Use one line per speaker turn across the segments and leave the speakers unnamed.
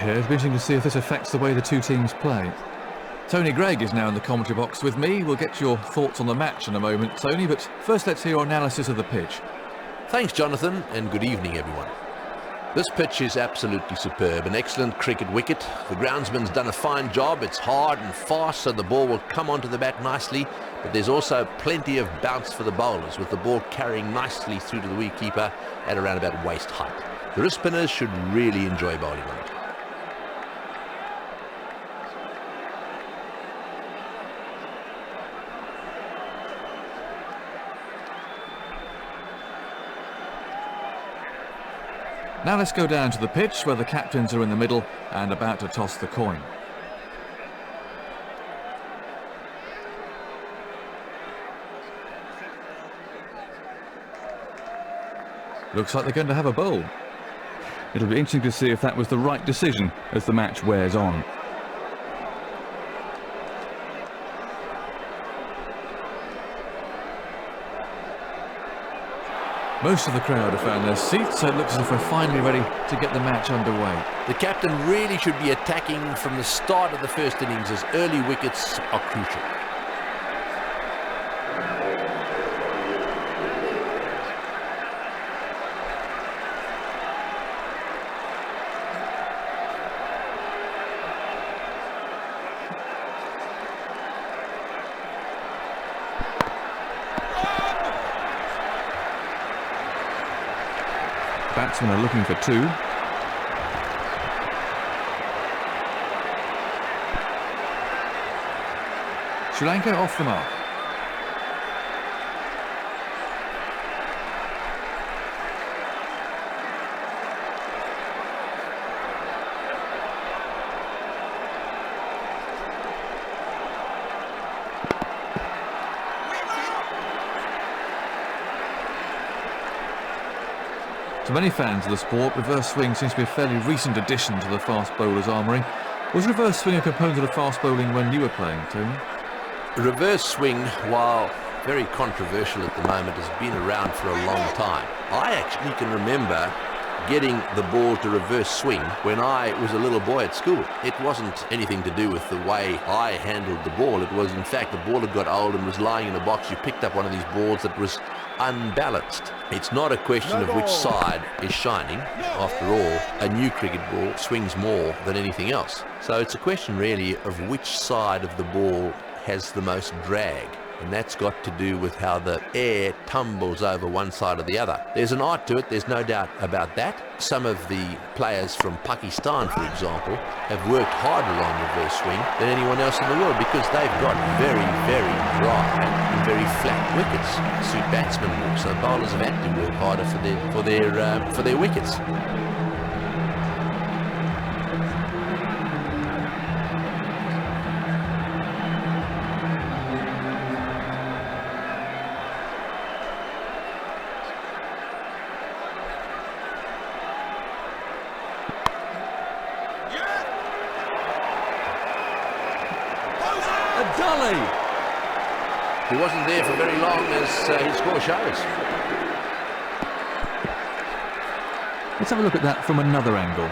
Here, it'll be interesting to see if this affects the way the two teams play. Tony Gregg is now in the commentary box with me. We'll get your thoughts on the match in a moment, Tony, but first let's hear your analysis of the pitch.
Thanks, Jonathan, and good evening, everyone. This pitch is absolutely superb, an excellent cricket wicket. The groundsman's done a fine job. It's hard and fast, so the ball will come onto the bat nicely, but there's also plenty of bounce for the bowlers, with the ball carrying nicely through to the wicketkeeper at around about waist height. The wrist spinners should really enjoy bowling on it.
Now let's go down to the pitch where the captains are in the middle and about to toss the coin. Looks like they're going to have a bowl. It'll be interesting to see if that was the right decision as the match wears on. Most of the crowd have found their seats, so it looks as if we're finally ready to get the match underway.
The captain really should be attacking from the start of the first innings, as early wickets are crucial.
Batsmen are looking for two. Sri Lanka off the mark. To many fans of the sport, reverse swing seems to be a fairly recent addition to the fast bowler's armoury. Was reverse swing a component of fast bowling when you were playing, Tony?
Reverse swing, while very controversial at the moment, has been around for a long time. I actually can remember getting the ball to reverse swing when I was a little boy at school. It wasn't anything to do with the way I handled the ball. It was, in fact, the ball had got old and was lying in a box. You picked up one of these balls that was unbalanced. It's not a question of which side is shining. After all, a new cricket ball swings more than anything else. So it's a question really of which side of the ball has the most drag, and that's got to do with how the air tumbles over one side or the other. There's an art to it, there's no doubt about that. Some of the players from Pakistan, for example, have worked harder on reverse swing than anyone else in the world, because they've got very, very dry and very flat wickets to suit batsmen more. So bowlers have had to work harder for their wickets. He wasn't there for very long, as his score shows.
Let's have a look at that from another angle.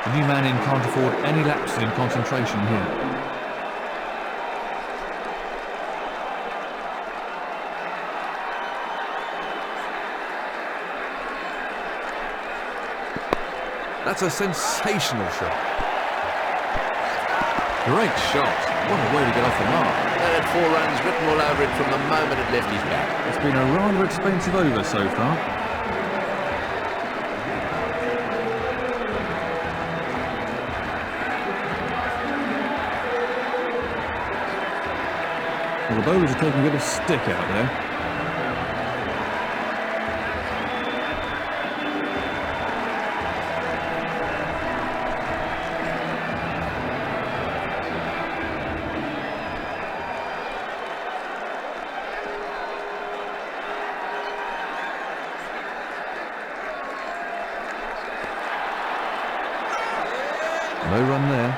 The new man in can't afford any lapses in concentration here. That's a sensational shot. Great shot. What a way to get off the mark.
That had 4 runs written all over it from the moment it left his bat.
It's been a rather expensive over so far. Well, the bowlers are taking a bit of stick out there. No run there.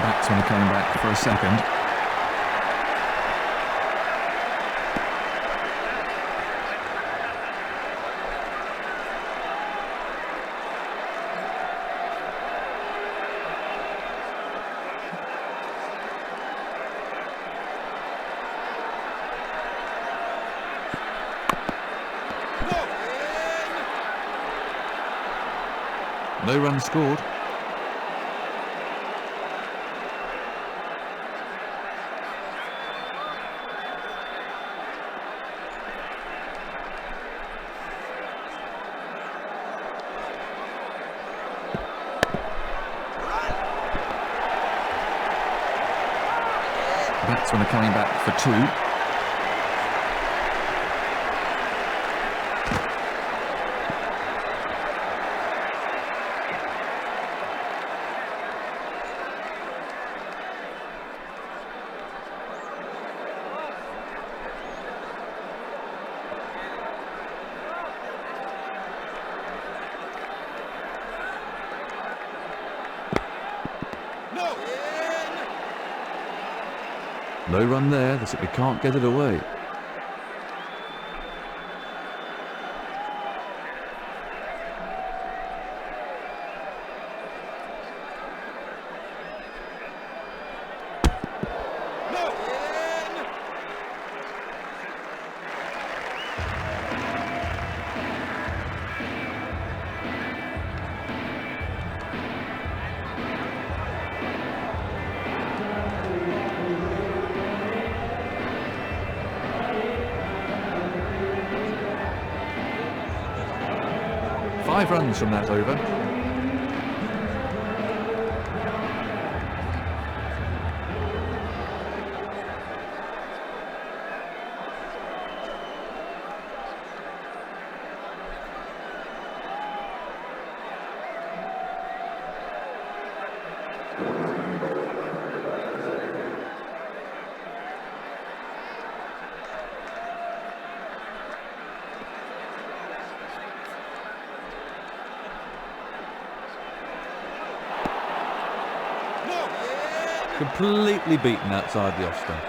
Batsman are coming back for a second. No runs scored. Batsmen are coming back for 2. No run there, they simply can't get it away. Five runs from that over. Completely beaten outside the off stump.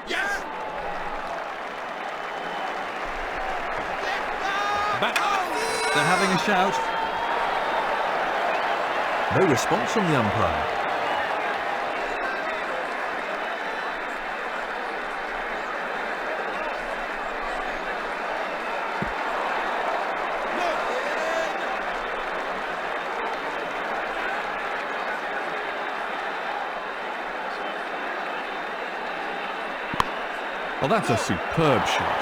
Yes!
Back. They're having a shout. No response from the umpire. Well, that's a superb shot.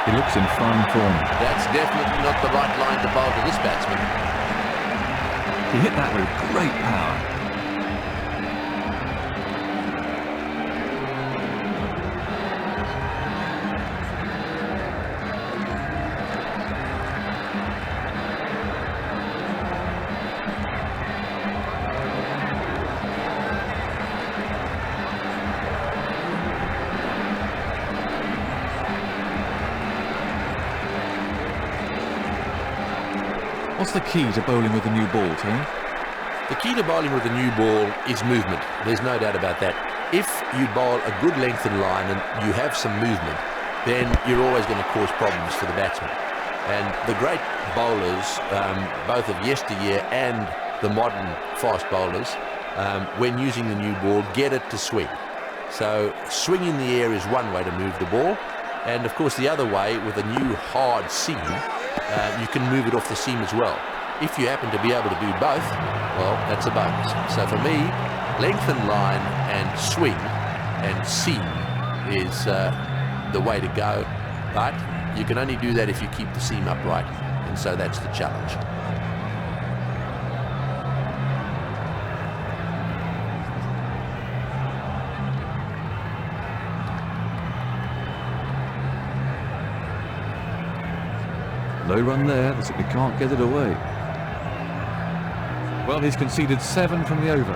He looks in fine form.
That's definitely not the right line to bowl to this batsman.
He hit that with great power. What's the key to bowling with a new ball, Tony?
The key to bowling with a new ball is movement. There's no doubt about that. If you bowl a good lengthened line and you have some movement, then you're always going to cause problems for the batsman. And the great bowlers, both of yesteryear and the modern fast bowlers, when using the new ball, get it to swing. So swing in the air is one way to move the ball. And of course the other way, with a new hard seam, you can move it off the seam as well. If you happen to be able to do both, well, that's a bonus. So for me, lengthen line and swing and seam is the way to go. But you can only do that if you keep the seam upright. And so that's the challenge.
No run there, they simply can't get it away. Well, he's conceded 7 from the over.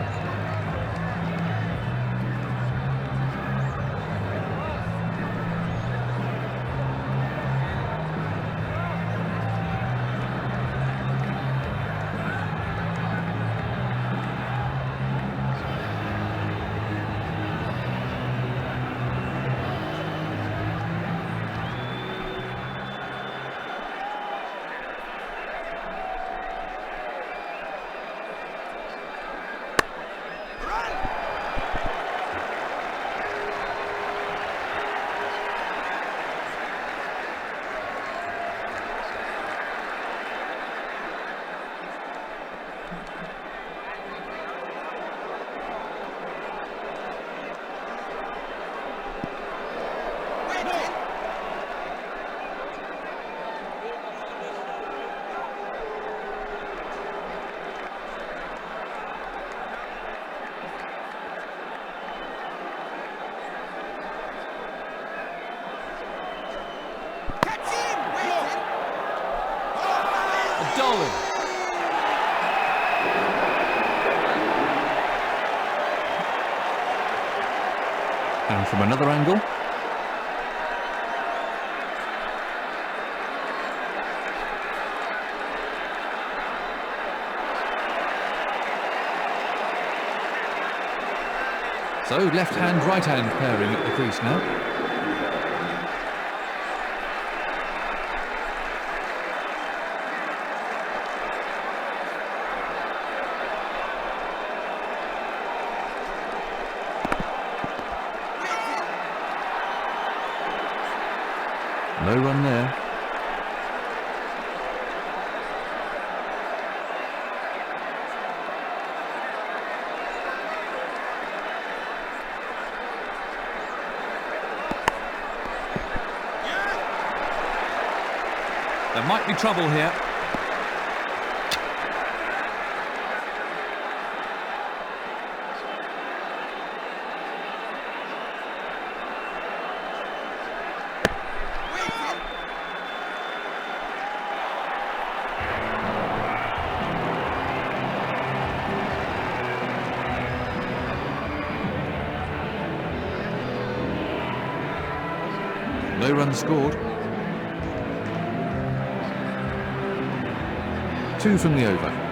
And from another angle. So left hand, right hand pairing at the crease now. No run there. There might be trouble here. No runs scored. 2 from the over.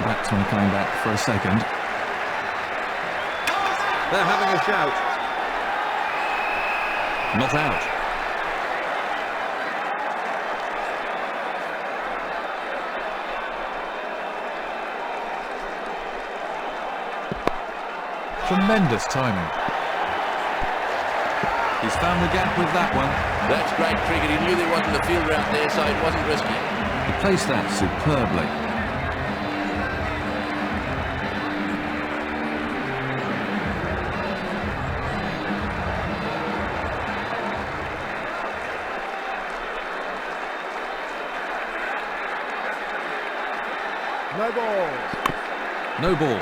Batsman coming back for a second.
They're having a shout.
Not out. Tremendous timing. He's found the gap with that one.
That's great cricket. He knew there wasn't a fielder out there, so it wasn't risky.
He placed that superbly.
No ball.
No ball.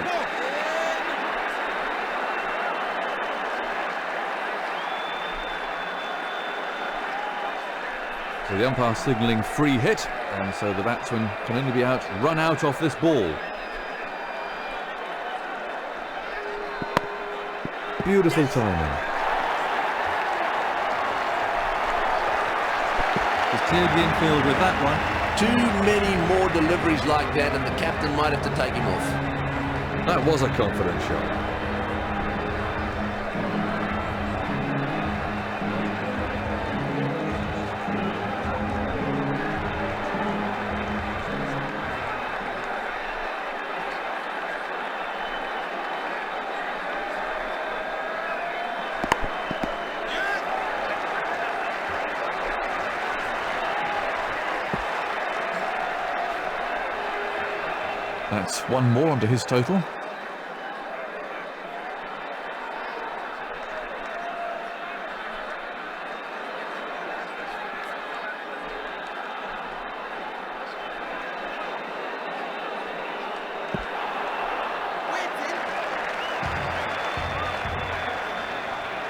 So the umpire signalling free hit, and so the batsman can only be run out off this ball.
Beautiful timing.
He's cleared the infield with that one.
Too many more deliveries like that, and the captain might have to take him off.
That was a confident shot. That's one more onto his total.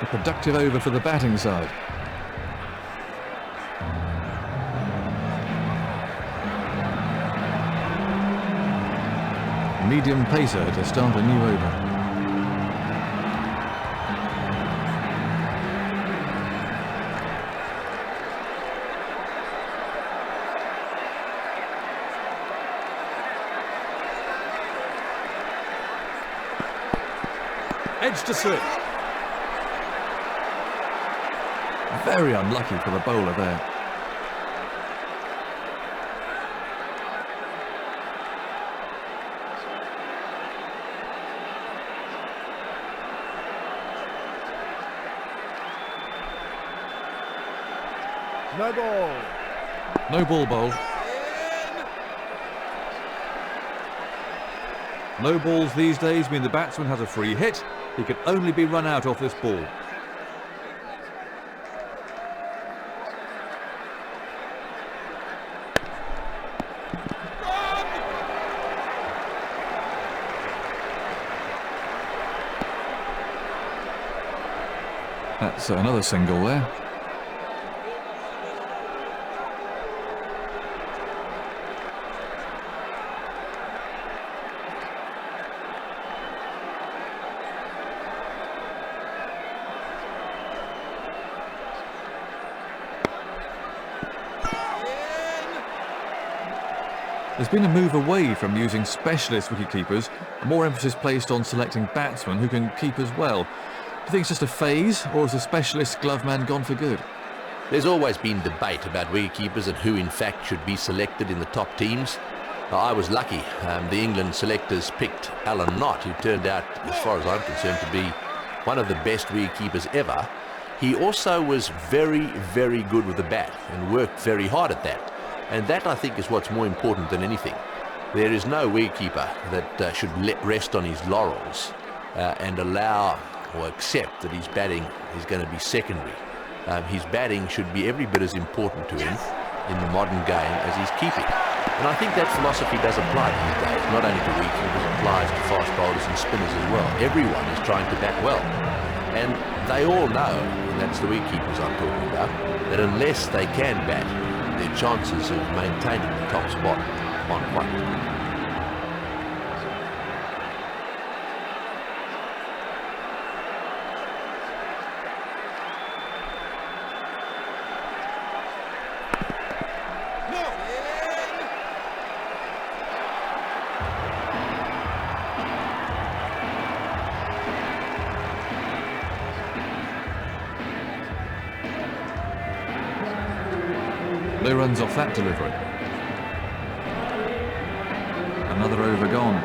A productive over for the batting side. Medium pacer to start a new over. Edge to slip. Very unlucky for the bowler there.
No ball.
No ball bowled. No balls these days mean the batsman has a free hit. He can only be run out off this ball. That's another single there. There's been a move away from using specialist wicketkeepers, more emphasis placed on selecting batsmen who can keep as well. Do you think it's just a phase, or has the specialist glove man gone for good?
There's always been debate about wicketkeepers and who in fact should be selected in the top teams. I was lucky. The England selectors picked Alan Knott, who turned out, as far as I'm concerned, to be one of the best wicketkeepers ever. He also was very, very good with the bat and worked very hard at that. And that, I think, is what's more important than anything. There is no wicketkeeper that should rest on his laurels and allow or accept that his batting is going to be secondary. His batting should be every bit as important to him in the modern game as his keeping. And I think that philosophy does apply these days, not only to wicketkeepers, it applies to fast bowlers and spinners as well. Everyone is trying to bat well. And they all know, and that's the wicketkeepers I'm talking about, that unless they can bat, their chances of maintaining the top spot aren't quite good.
No runs off that delivery. Another over gone.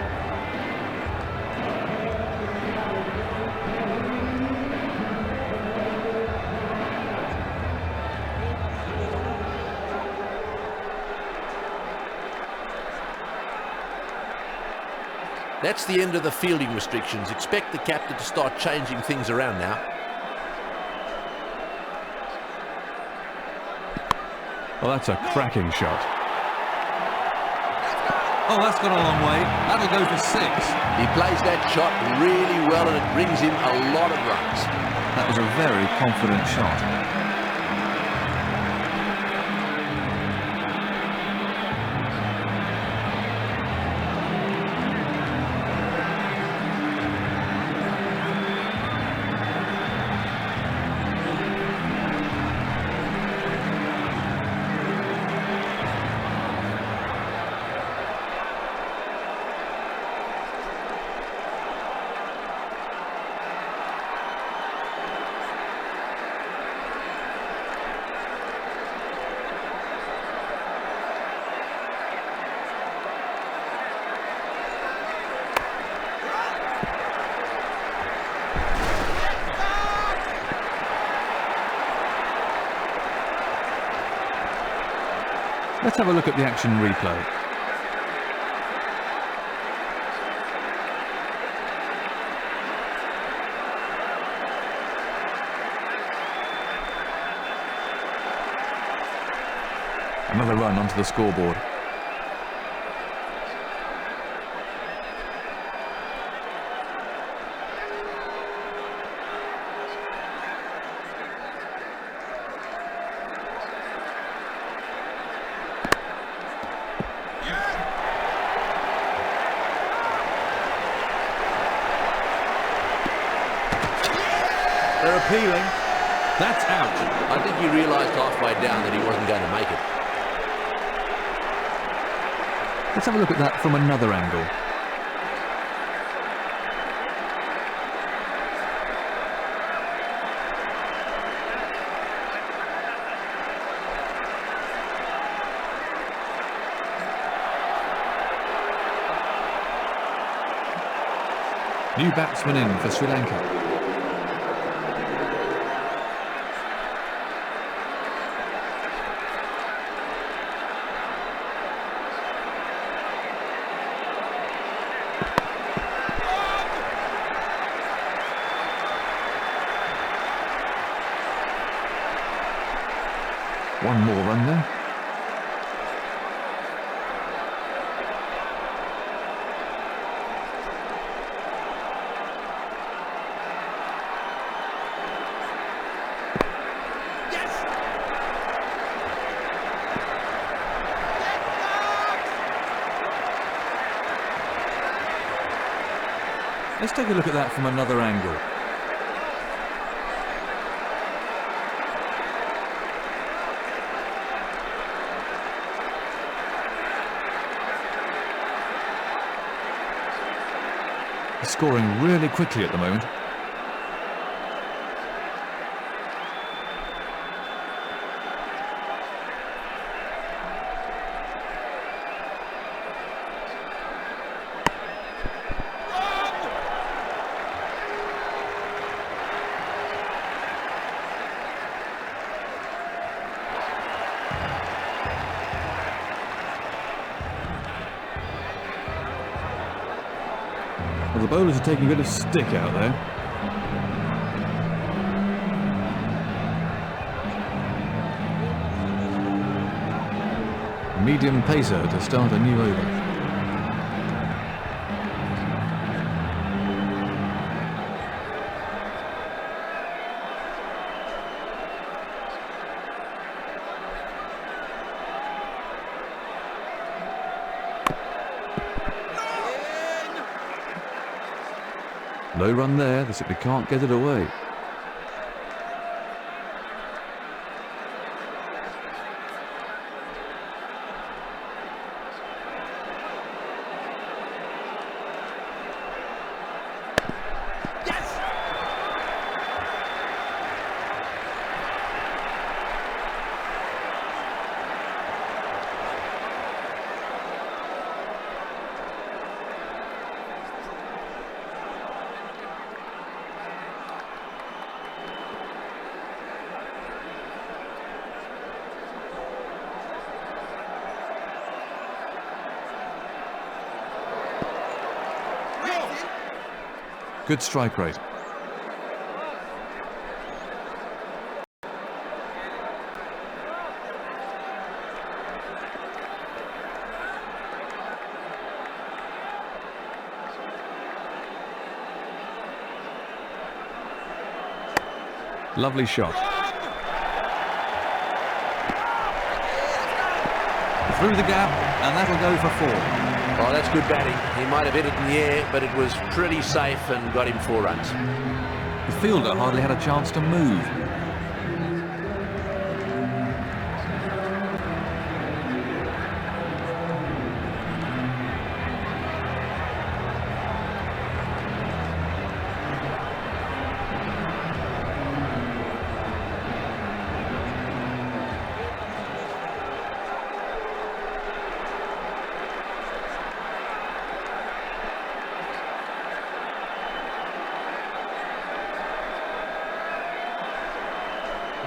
That's the end of the fielding restrictions. Expect the captain to start changing things around now.
Well, that's a cracking shot. Oh, that's gone a long way. That'll go for 6.
He plays that shot really well and it brings in a lot of runs.
That was a very confident shot. Let's have a look at the action replay. Another run onto the scoreboard.
They're appealing.
That's out.
I think he realised halfway down that he wasn't going to make it.
Let's have a look at that from another angle. New batsman in for Sri Lanka. One more run there. Let's take a look at that from another angle. He's scoring really quickly at the moment. Well, the bowlers are taking a bit of stick out there. Medium pacer to start a new over. No run there, they simply can't get it away. Good strike rate. Lovely shot. Through the gap, and that'll go for 4.
Oh, that's good batting. He might have hit it in the air, but it was pretty safe and got him 4 runs.
The fielder hardly had a chance to move.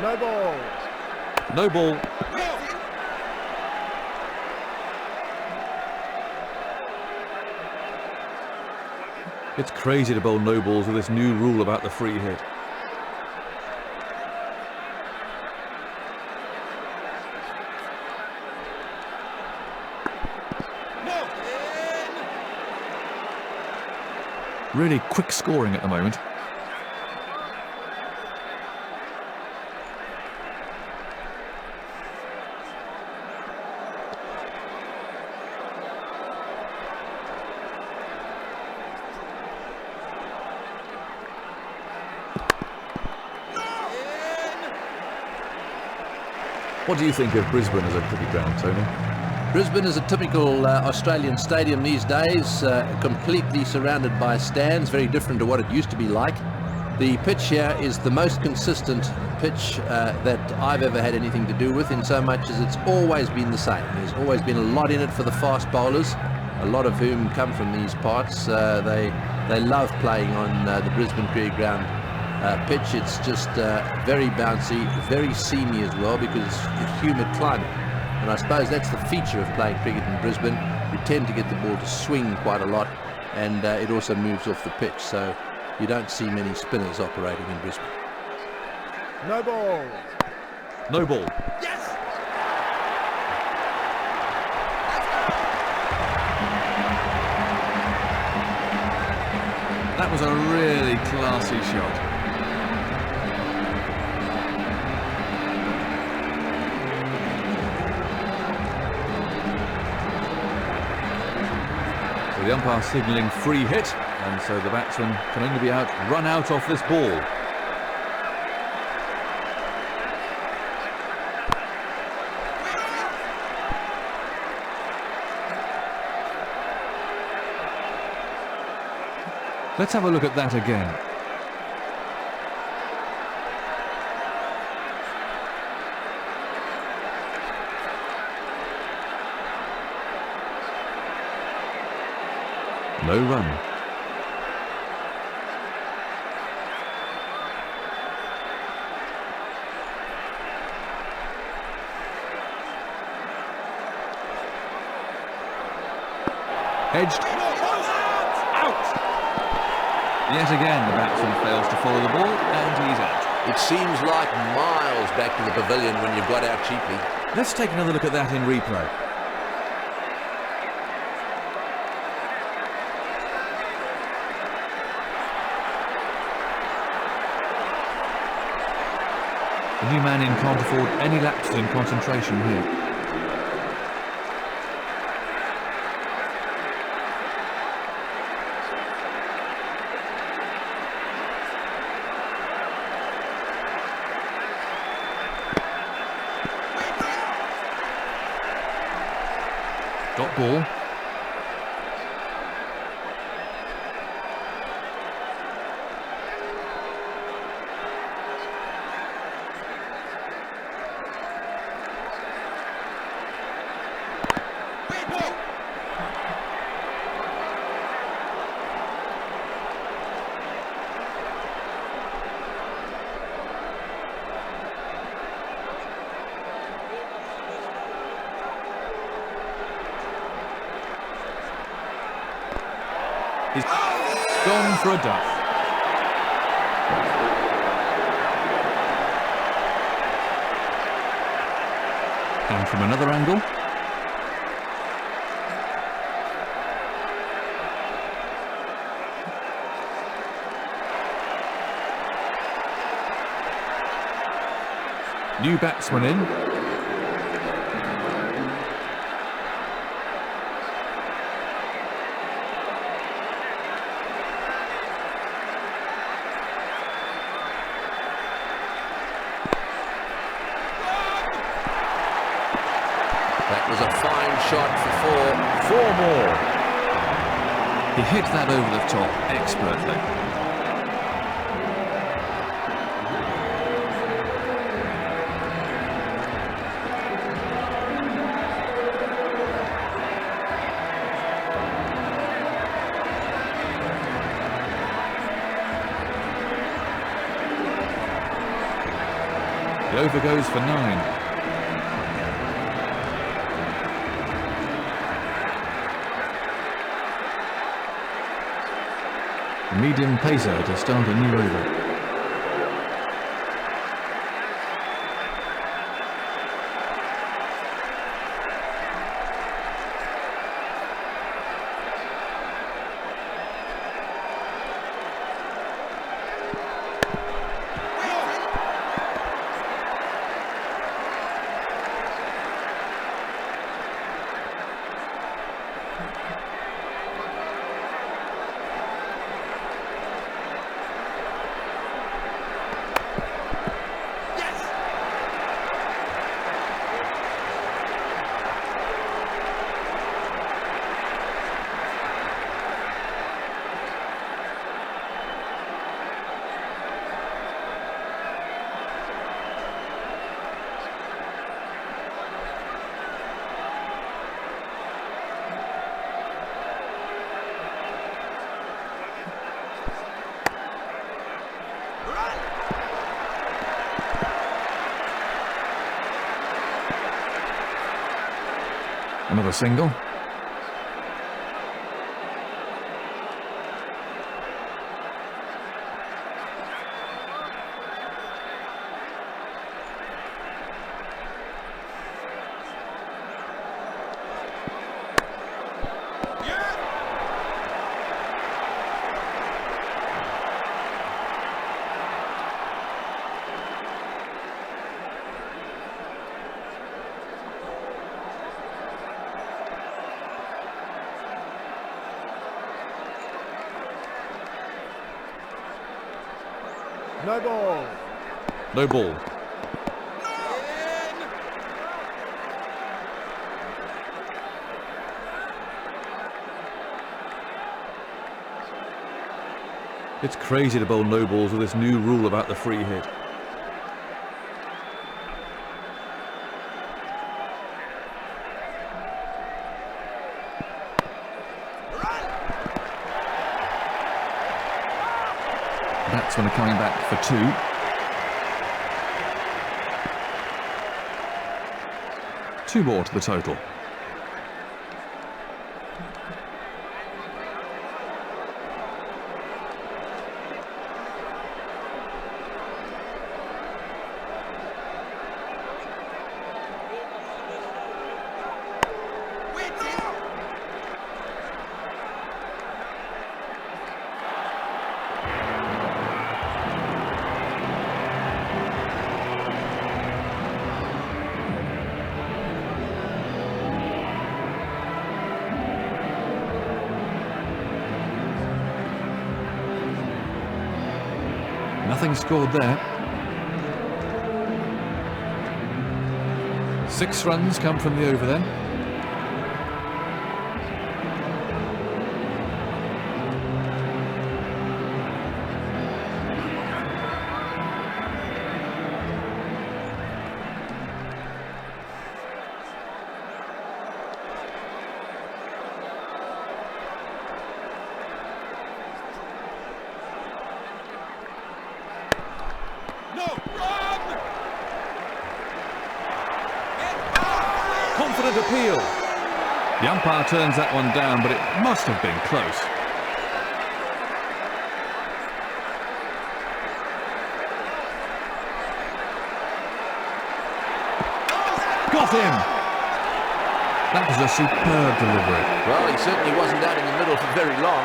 No ball.
No ball. It's crazy to bowl no balls with this new rule about the free hit. Really quick scoring at the moment. What do you think of Brisbane as a cricket ground, Tony?
Brisbane is a typical Australian stadium these days, completely surrounded by stands, very different to what it used to be like. The pitch here is the most consistent pitch that I've ever had anything to do with, in so much as it's always been the same. There's always been a lot in it for the fast bowlers, a lot of whom come from these parts. They love playing on the Brisbane Cricket Ground pitch. It's just very bouncy, very seamy as well, because it's a humid climate. And I suppose that's the feature of playing cricket in Brisbane. You tend to get the ball to swing quite a lot, and it also moves off the pitch, so you don't see many spinners operating in Brisbane.
No ball.
No ball.
Yes!
That was a really classy shot. So the umpire signalling free hit, and so the batsman can only be run out off this ball. Let's have a look at that again. No run. Edged. Yet again, the batsman fails to follow the ball, and he's out.
It seems like miles back to the pavilion when you got out cheaply.
Let's take another look at that in replay. The new man in can't afford any lapses in concentration here. Dot ball. He's gone for a duck. And from another angle. New batsman in.
That was a fine shot for four more.
He hit that over the top expertly. The over goes for 9. Medium pacer to start a new over. Another single.
No ball.
No ball. It's crazy to bowl no balls with this new rule about the free hit. Batsmen are coming back for two. Two more to the total. Nothing scored there. 6 runs come from the over then. Confident appeal. The umpire turns that one down, but it must have been close. Got him! That was a superb delivery.
Well, he certainly wasn't out in the middle for very long.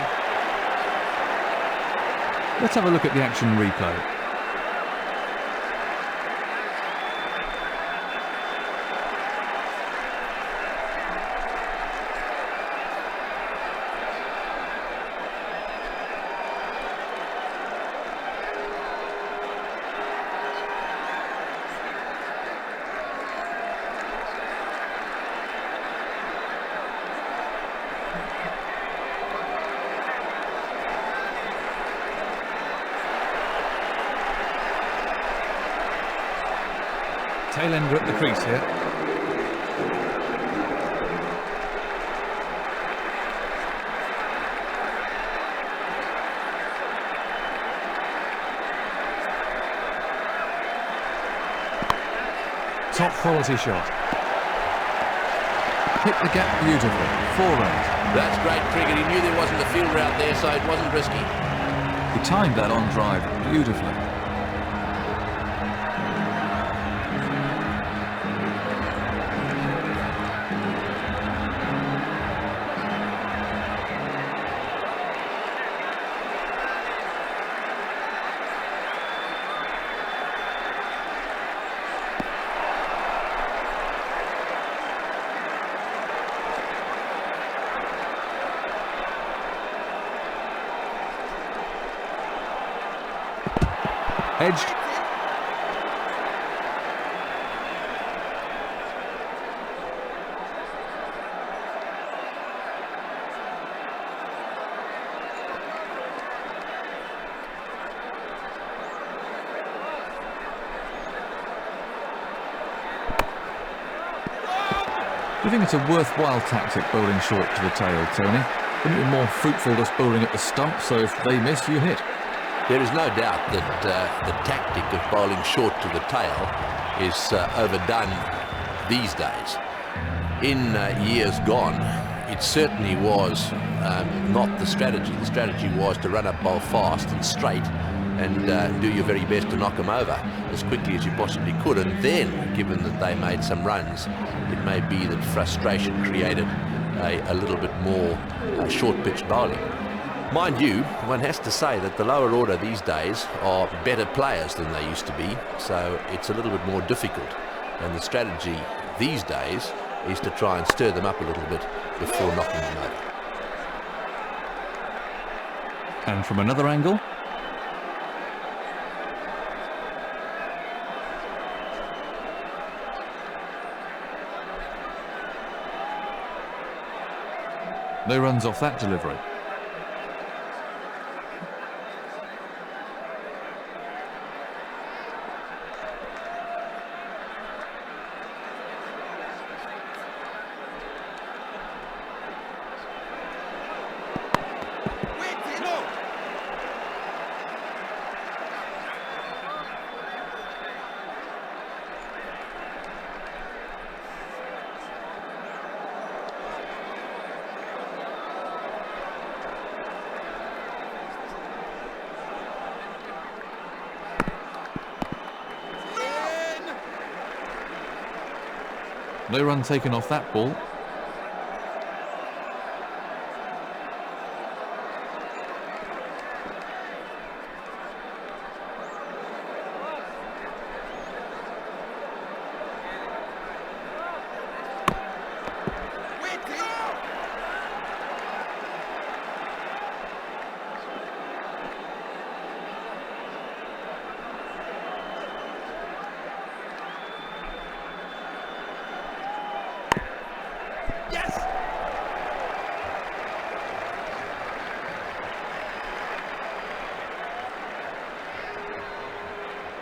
Let's have a look at the action replay. Tailender at the crease here. Top quality shot. Hit the gap beautifully. 4 runs.
That's great cricket. He knew there wasn't a fielder out there, so it wasn't risky.
He timed that on drive beautifully. Edged. Do you think it's a worthwhile tactic bowling short to the tail, Tony? Wouldn't it be more fruitful just bowling at the stump, so if they miss, you hit?
There is no doubt that the tactic of bowling short to the tail is overdone these days. In years gone, it certainly was not the strategy. The strategy was to run up, bowl fast and straight and do your very best to knock them over as quickly as you possibly could. And then, given that they made some runs, it may be that frustration created a little bit more short-pitch bowling. Mind you, one has to say that the lower order these days are better players than they used to be, so it's a little bit more difficult. And the strategy these days is to try and stir them up a little bit before knocking them over.
And from another angle. No runs off that delivery. No run taken off that ball.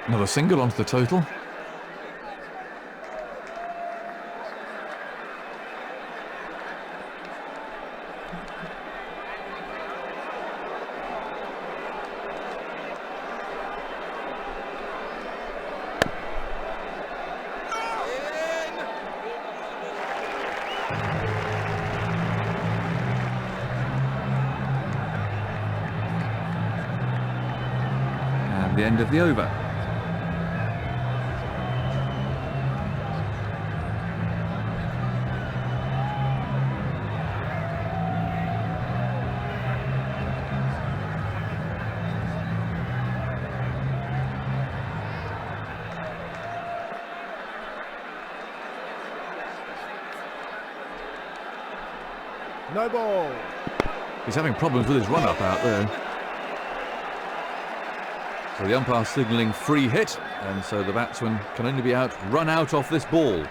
Another single onto the total. And the end of the over.
No ball.
He's having problems with his run-up out there. So the umpire signalling free hit, and so the batsman can only be run out off this ball.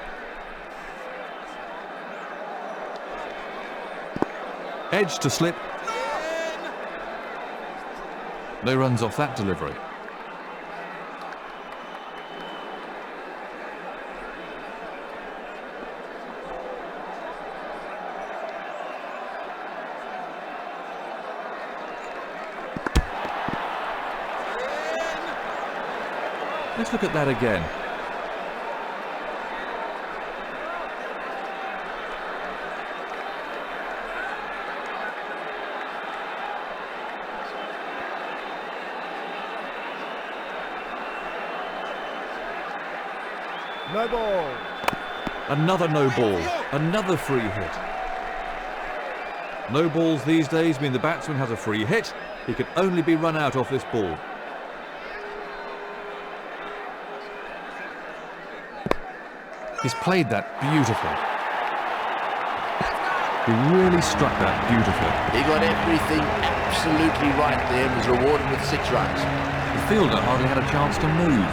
Edge to slip. No runs off that delivery. Let's look at that again.
No ball.
Another no ball. Another free hit. No balls these days mean the batsman has a free hit. He can only be run out off this ball. He's played that beautifully. He really struck that beautifully.
He got everything absolutely right there and was rewarded with 6 runs.
The fielder hardly had a chance to move.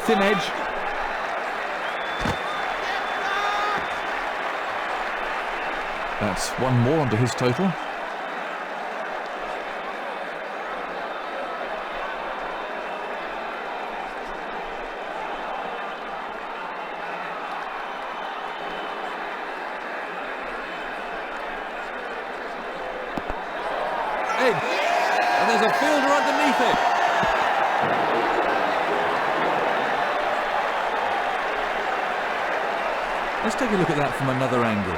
Thin edge. That's one more onto his total. Edge. And there's a fielder underneath it. Let's take a look at that from another angle.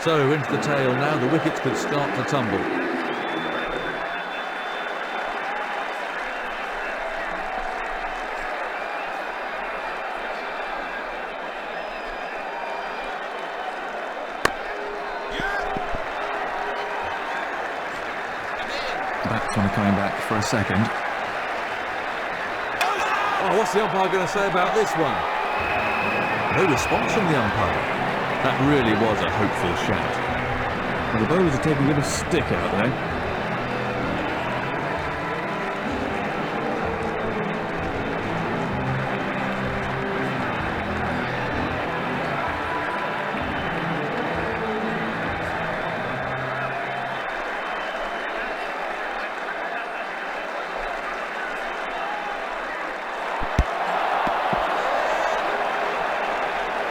So into the tail now, the wickets could start to tumble. Batsmen are coming back for a second. Oh, what's the umpire going to say about this one? No response from the umpire. That really was a hopeful shout. Well, the bowlers are taking a bit of stick out there.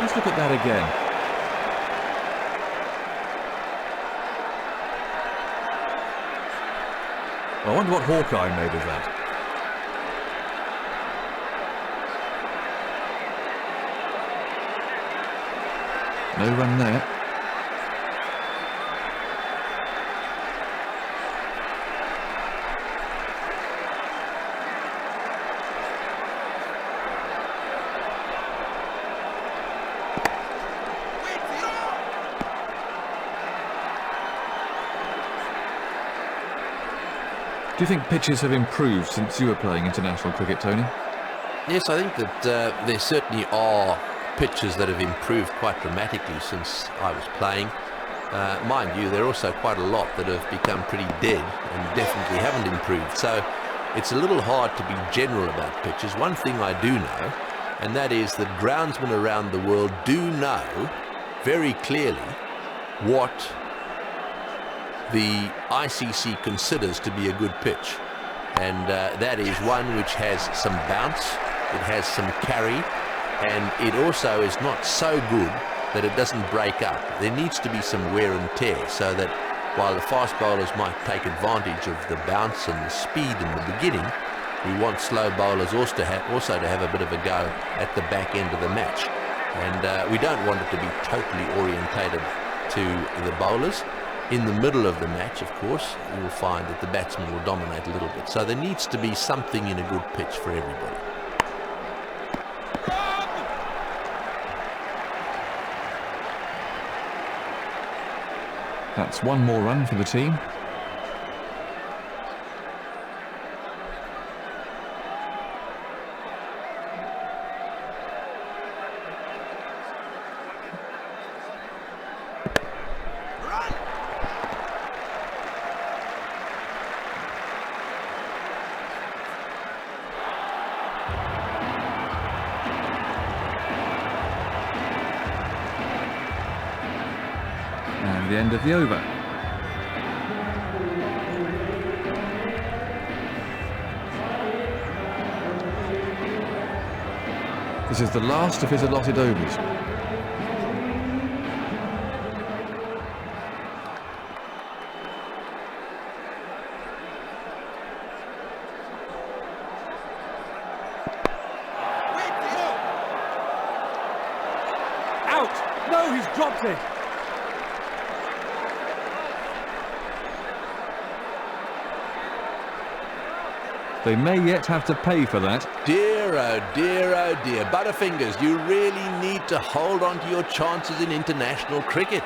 Let's look at that again. I wonder what Hawkeye made of that. No run there. Do you think pitches have improved since you were playing international cricket, Tony?
Yes, I think that there certainly are pitches that have improved quite dramatically since I was playing. Mind you, there are also quite a lot that have become pretty dead and definitely haven't improved. So it's a little hard to be general about pitches. One thing I do know, and that is that groundsmen around the world do know very clearly what the ICC considers to be a good pitch, and that is one which has some bounce, it has some carry, and it also is not so good that it doesn't break up. There needs to be some wear and tear, so that while the fast bowlers might take advantage of the bounce and the speed in the beginning, we want slow bowlers also to have a bit of a go at the back end of the match, and we don't want it to be totally orientated to the bowlers. In the middle of the match, of course, you will find that the batsmen will dominate a little bit. So there needs to be something in a good pitch for everybody.
That's one more run for the team. And the end of the over. This is the last of his allotted overs.
Out! No, he's dropped it!
They may yet have to pay for that.
Dear, oh dear, oh dear. Butterfingers, you really need to hold on to your chances in international cricket.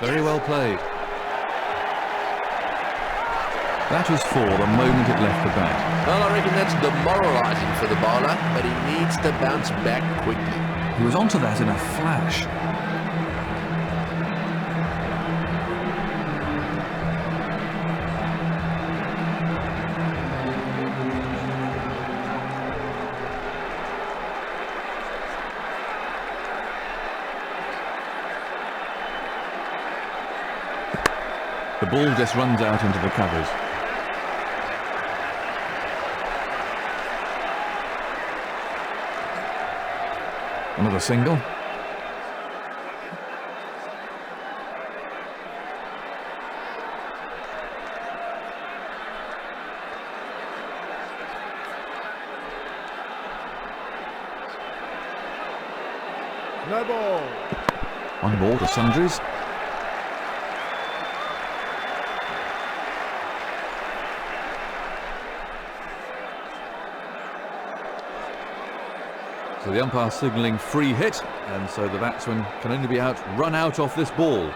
Very well played. That is for the moment it left the bat.
Well, I reckon that's demoralising for the bowler, but he needs to bounce back quickly.
He was onto that in a flash. The ball just runs out into the covers. Another single.
No ball.
One ball to Sundries. So the umpire signalling free hit, and so the batsman can only be run out off this ball.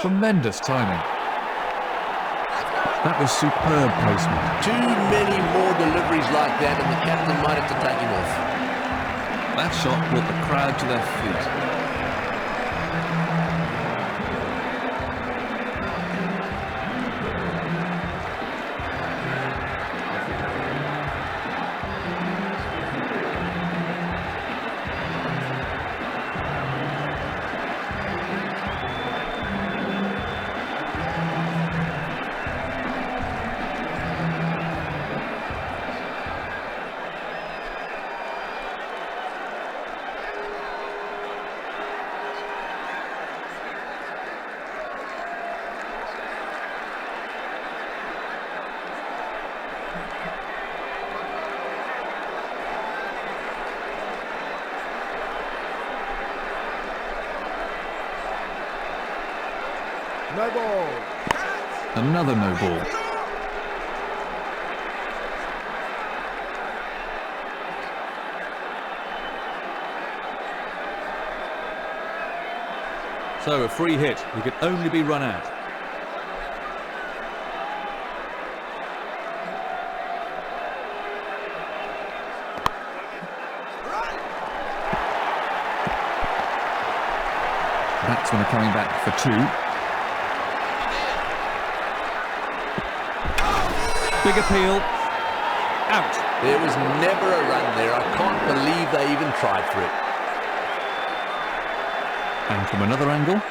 Tremendous timing. That was superb placement.
Too many more deliveries like that and the captain might have to take him off.
That shot brought the crowd to their feet.
No ball.
Another no ball. So a free hit. He could only be run out. Batsmen are coming back for two. Big appeal. Out.
There was never a run there. I can't believe they even tried for it.
And from another angle.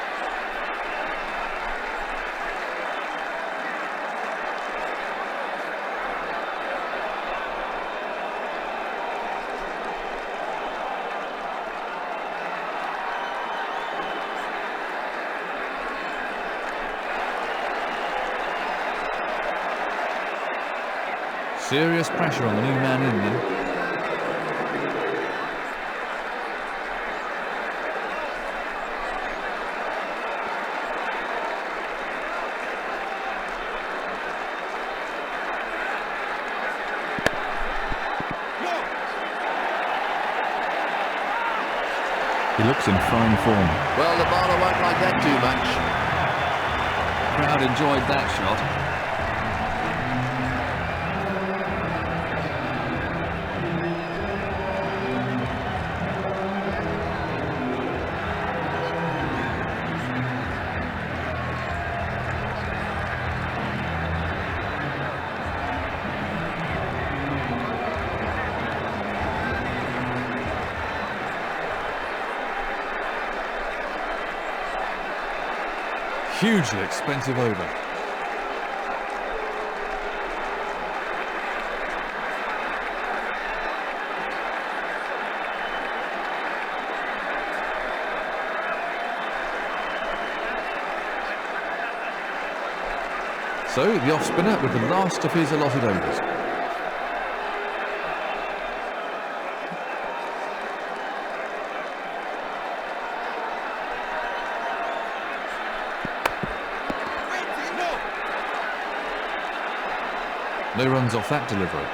Serious pressure on the new man in there. He looks in fine form.
Well, the bowler won't like that too much.
Crowd enjoyed that shot. Hugely expensive over. So the off spinner with the last of his allotted overs. No runs off that delivery.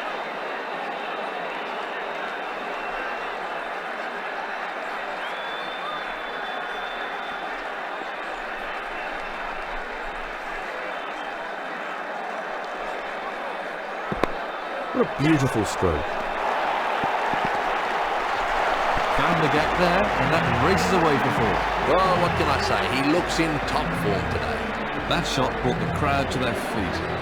What a beautiful stroke. Found the gap there, and that races away for four.
Well, what can I say? He looks in top form today.
That shot brought the crowd to their feet.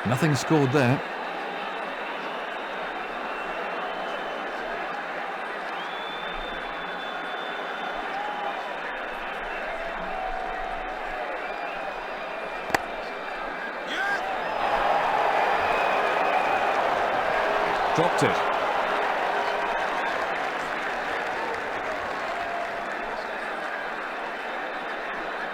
Nothing scored there. Dropped it.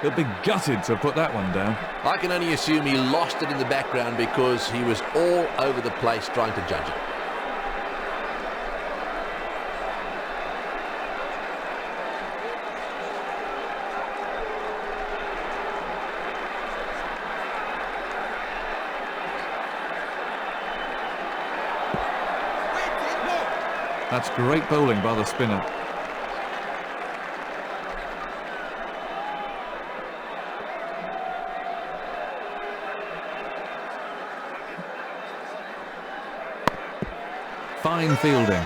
He'll be gutted to have put that one down.
I can only assume he lost it in the background because he was all over the place trying to judge it.
That's great bowling by the spinner. Fine fielding.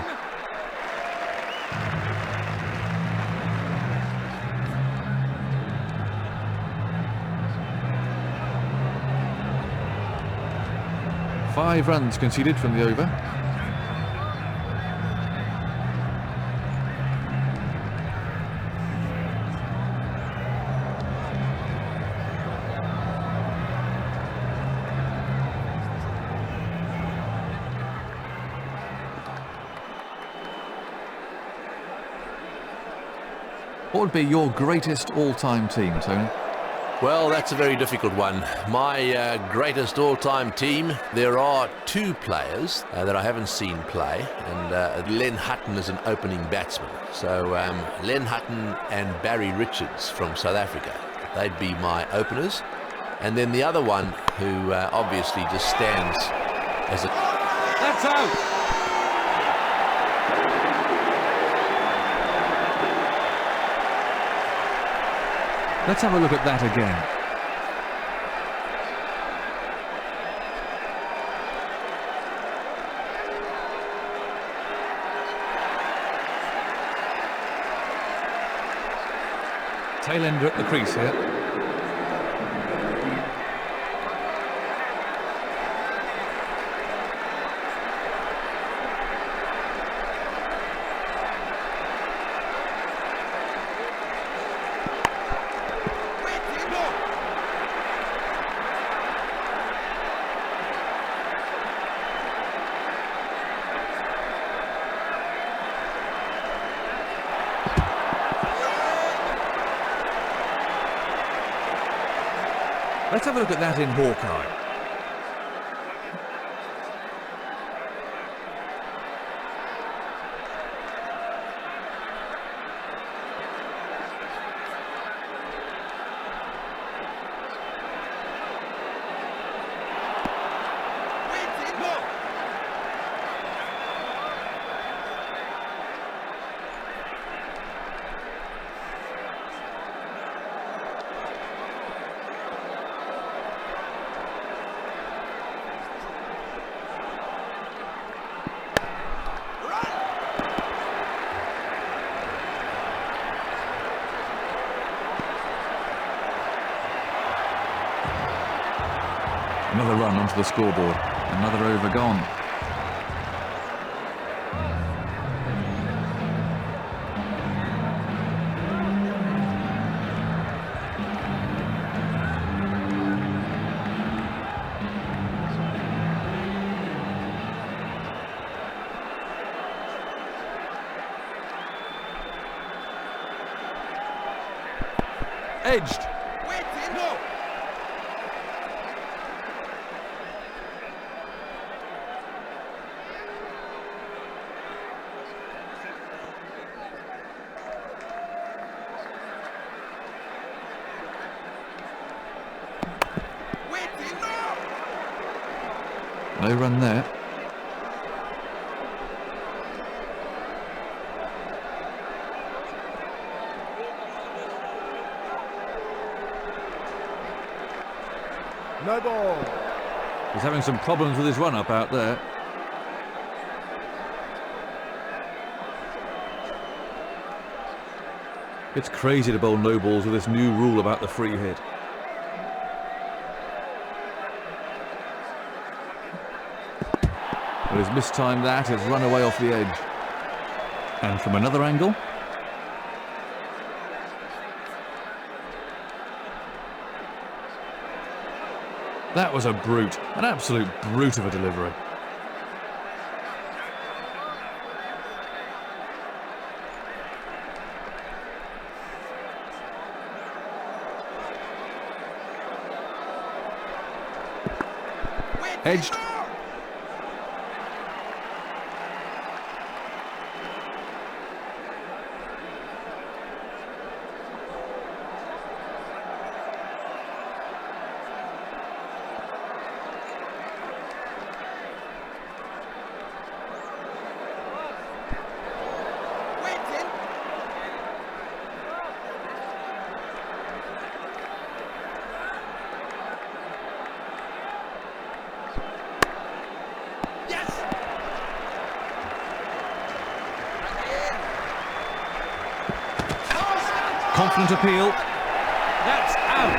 Five runs conceded from the over. What would be your greatest all-time team, Tony?
Well, that's a very difficult one. My greatest all-time team, there are two players that I haven't seen play, and Len Hutton is an opening batsman. So Len Hutton and Barry Richards from South Africa, they'd be my openers. And then the other one, who obviously just stands as a...
That's out! Let's have a look at that again. Tail ender at the crease here. Let's have a look at that in Hawkeye. Another run onto the scoreboard. Another over gone. Edged. No run there.
No ball.
He's having some problems with his run-up out there. It's crazy to bowl no balls with this new rule about the free hit. Well, he's mistimed that, it's run away off the edge. And from another angle. That was a brute, an absolute brute of a delivery. Edged. Confident appeal. That's out.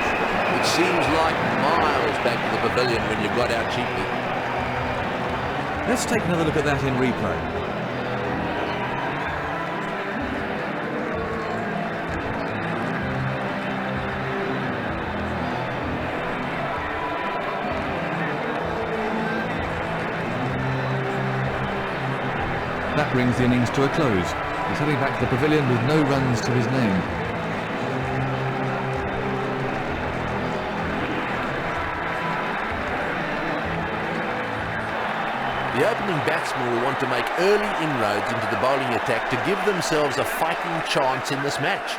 It seems like miles back to the pavilion when you got out cheaply.
Let's take another look at that in replay. That brings the innings to a close. He's heading back to the pavilion with no runs to his name.
The opening batsmen will want to make early inroads into the bowling attack to give themselves a fighting chance in this match.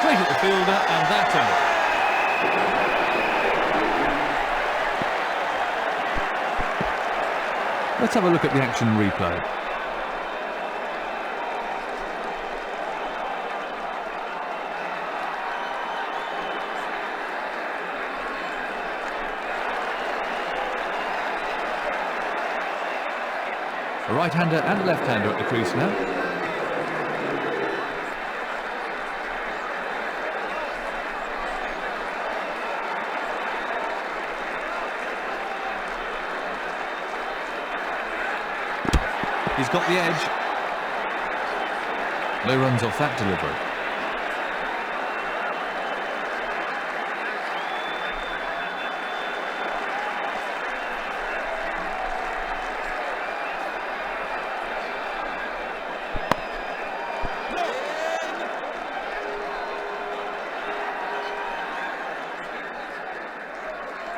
Straight at the fielder, and that's out. Let's have a look at the action replay. A right-hander and a left-hander at the crease now. He's got the edge. No runs off that delivery.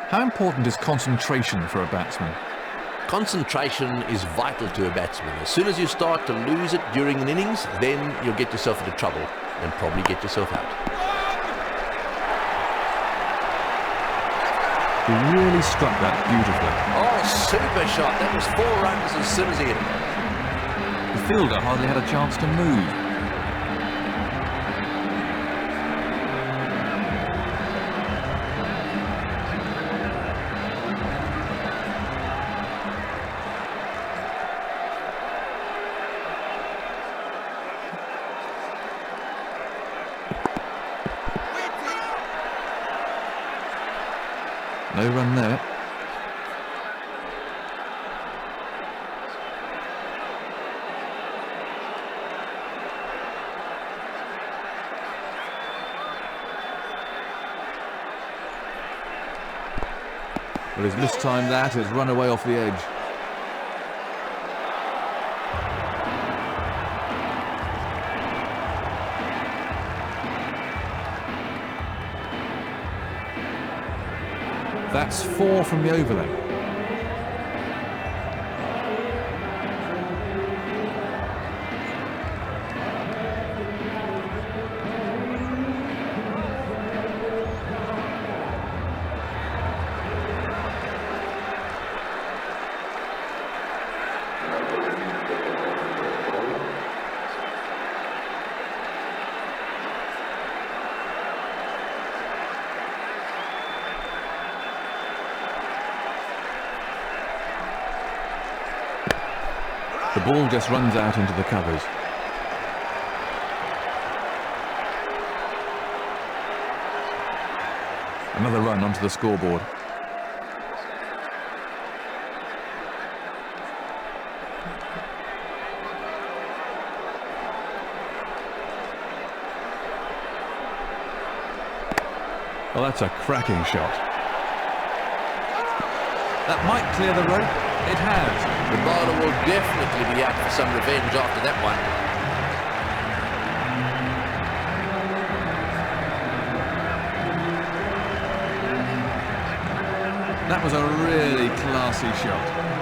How important is concentration for a batsman?
Concentration is vital to a batsman. As soon as you start to lose it during an innings, then you'll get yourself into trouble and probably get yourself out.
He really struck that beautifully.
Oh, super shot. That was 4 runs as soon as he hit it.
The fielder hardly had a chance to move. No run there. But he's mistimed that, it's run away off the edge. That's 4 from the overlay. The ball just runs out into the covers. Another run onto the scoreboard. Well, that's a cracking shot. That might clear the rope. It has.
The bowler will definitely be out for some revenge after that one.
That was a really classy shot.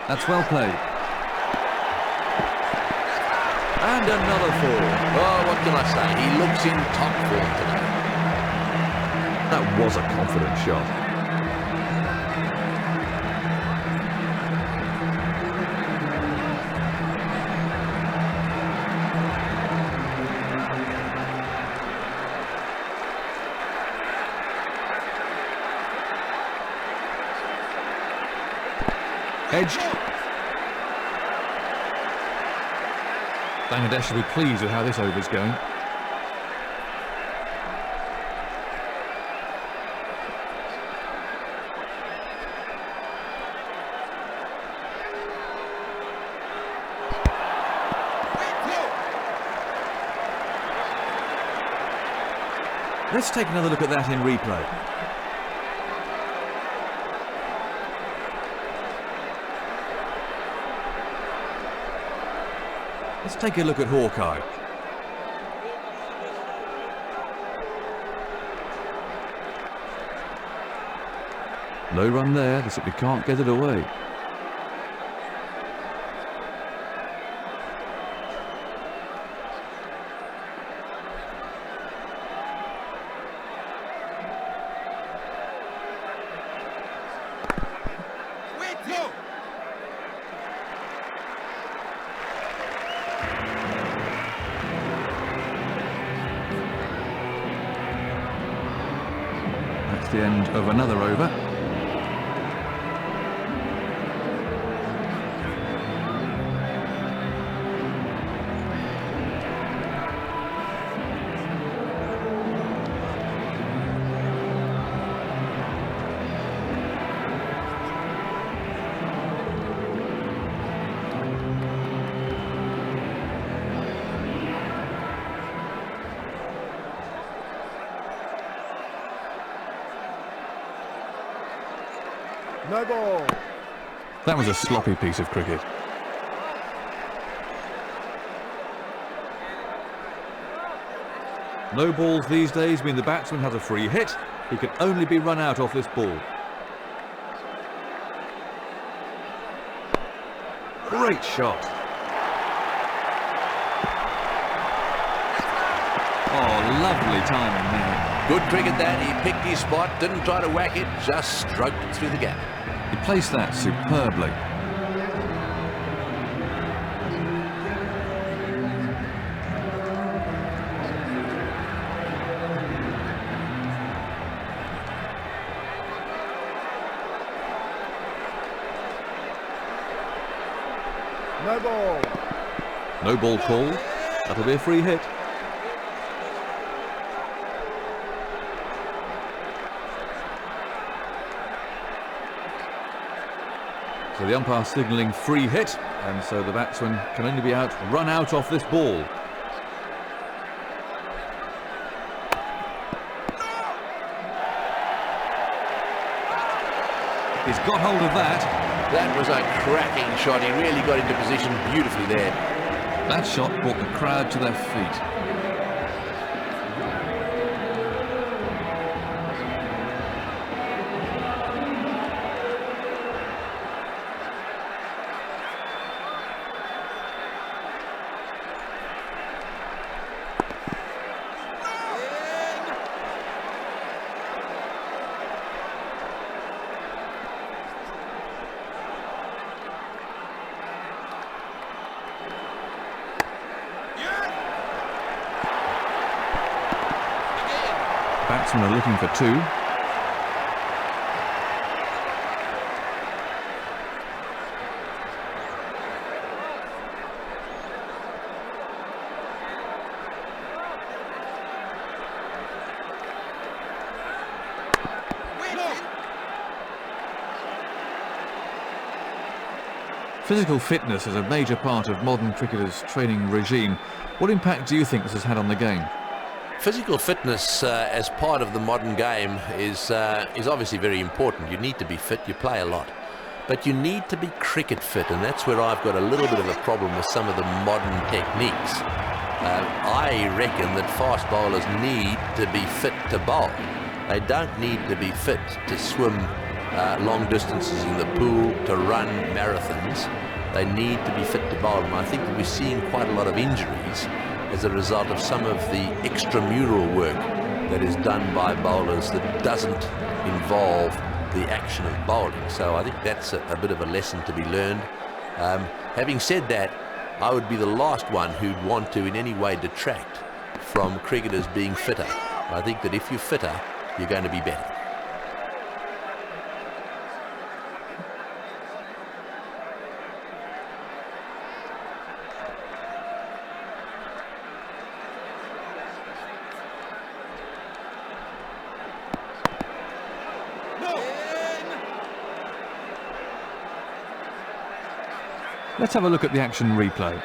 That's well played.
And another four. Oh, what can I say? He looks in top form today.
That was a confident shot. Edged. Bangladesh will be pleased with how this over's going. Let's take another look at that in replay. Let's take a look at Hawkeye. No run there, they simply can't get it away. That's the end of another over.
No ball.
That was a sloppy piece of cricket. No balls these days mean the batsman has a free hit. He can only be run out off this ball. Great shot. Oh, lovely timing there.
Good cricket that. He picked his spot, didn't try to whack it, just stroked it through the gap.
He placed that superbly.
No ball.
No ball called. That'll be a free hit. So the umpire signalling free hit, and so the batsman can only be run out off this ball. He's got hold of that.
That was a cracking shot. He really got into position beautifully there.
That shot brought the crowd to their feet. batsmen are looking for 2. Physical fitness is a major part of modern cricketers' training regime. What impact do you think this has had on the game?
Physical fitness as part of the modern game is obviously very important. You need to be fit, you play a lot. But you need to be cricket fit, and that's where I've got a little bit of a problem with some of the modern techniques. I reckon that fast bowlers need to be fit to bowl. They don't need to be fit to swim long distances in the pool, to run marathons. They need to be fit to bowl, and I think that we're seeing quite a lot of injuries as a result of some of the extramural work that is done by bowlers that doesn't involve the action of bowling. So I think that's a bit of a lesson to be learned. Having said that, I would be the last one who'd want to in any way detract from cricketers being fitter. I think that if you're fitter, you're going to be better.
Let's have a look at the action replay.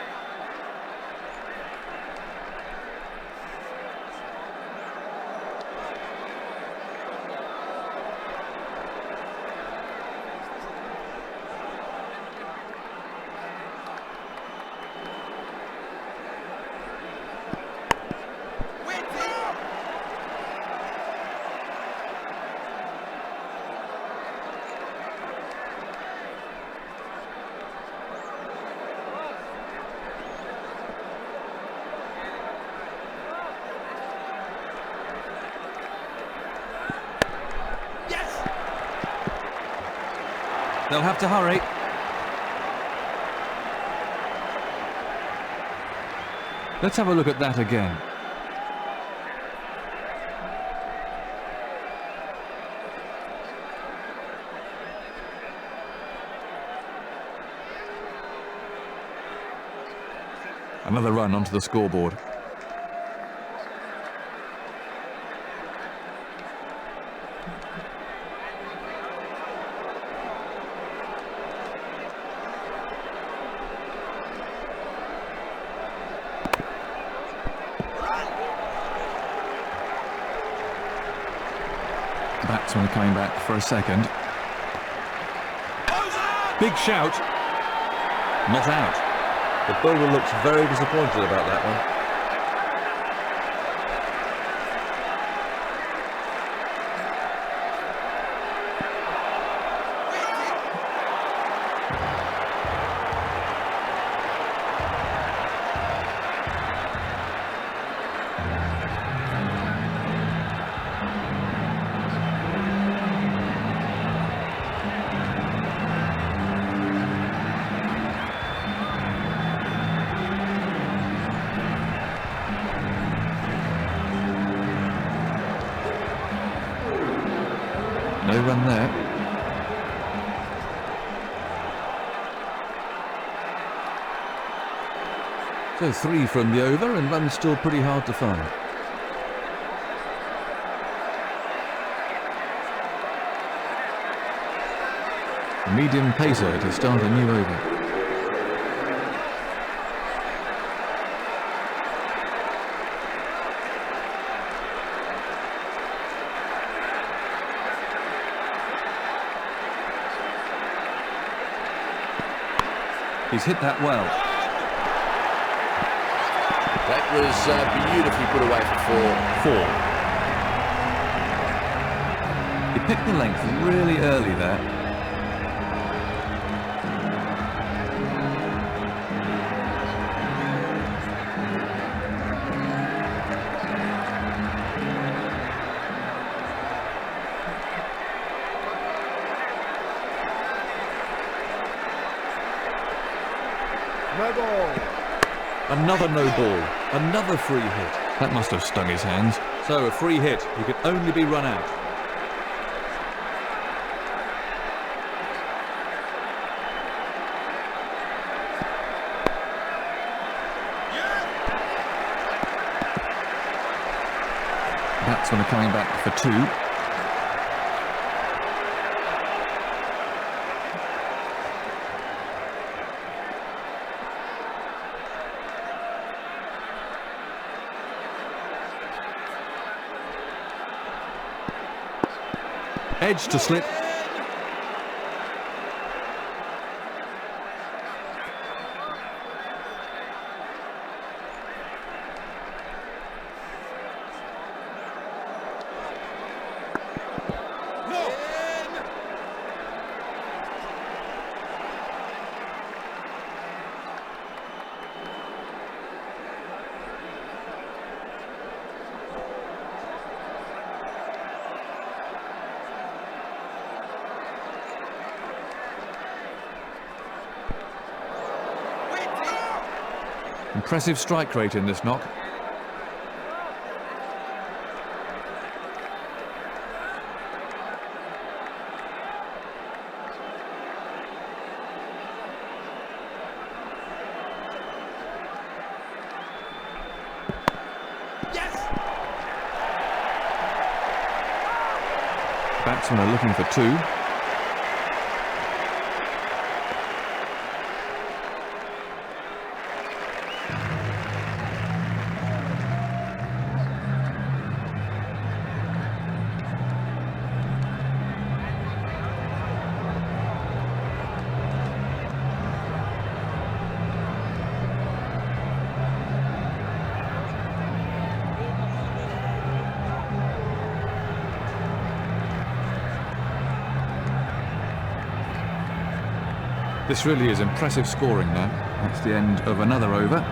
They'll have to hurry. Let's have a look at that again. Another run onto the scoreboard. Batsman coming back for a second. Big shout. Not out.
The bowler looks very disappointed about that one.
No run there. So 3 from the over, and runs still pretty hard to find. A medium pacer to start a new over. He's hit that well.
That was beautifully put away for 4.
He picked the length really early there.
No ball.
Another no ball. Another free hit. That must have stung his hands.
So a free hit, he could only be run out.
Batsmen are coming back for 2.
Edge to slip.
Impressive strike rate in this knock. Batsmen are looking for 2. This really is impressive scoring now. That's the end of another over.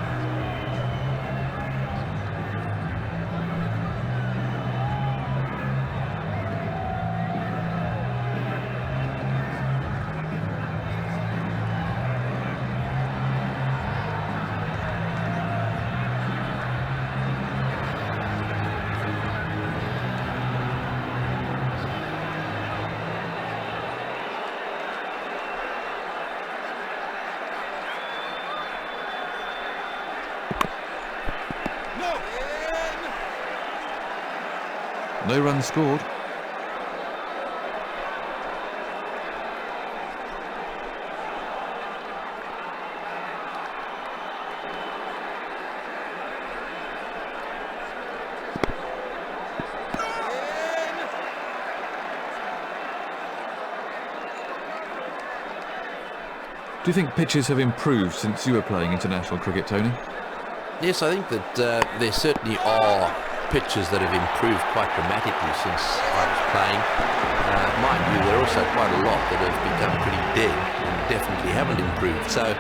No runs scored. Do you think pitches have improved since you were playing international cricket, Tony?
Yes, I think that there certainly are pitches that have improved quite dramatically since I was playing. Mind you, there are also quite a lot that have become pretty dead and definitely haven't improved. So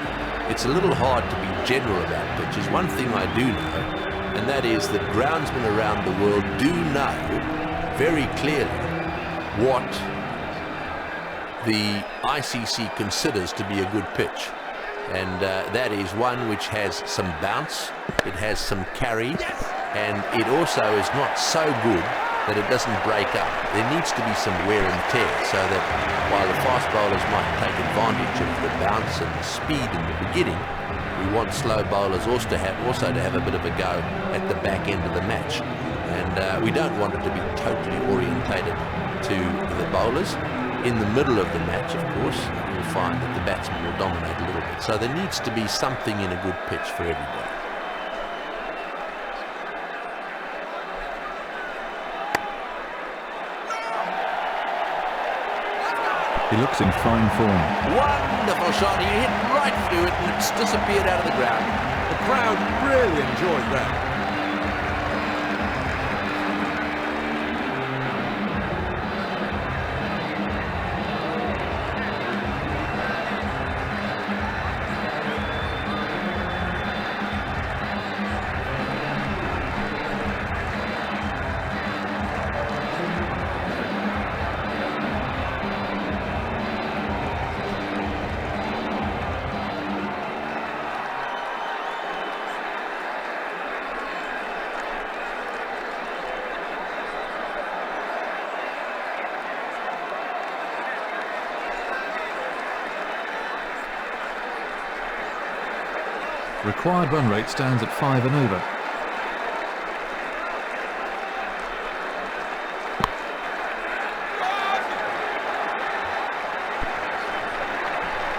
it's a little hard to be general about pitches. One thing I do know, and that is that groundsmen around the world do know very clearly what the ICC considers to be a good pitch. And that is one which has some bounce, it has some carry, and it also is not so good that it doesn't break up. There needs to be some wear and tear, so that while the fast bowlers might take advantage of the bounce and the speed in the beginning, we want slow bowlers also to have a bit of a go at the back end of the match. And we don't want it to be totally orientated to the bowlers. In the middle of the match, of course, you'll find that the batsman will dominate a little bit. So there needs to be something in a good pitch for everybody.
He looks in fine form.
Wonderful shot. He hit right through it and it's disappeared out of the ground.
The crowd really enjoyed that.
Required run rate stands at 5 and over.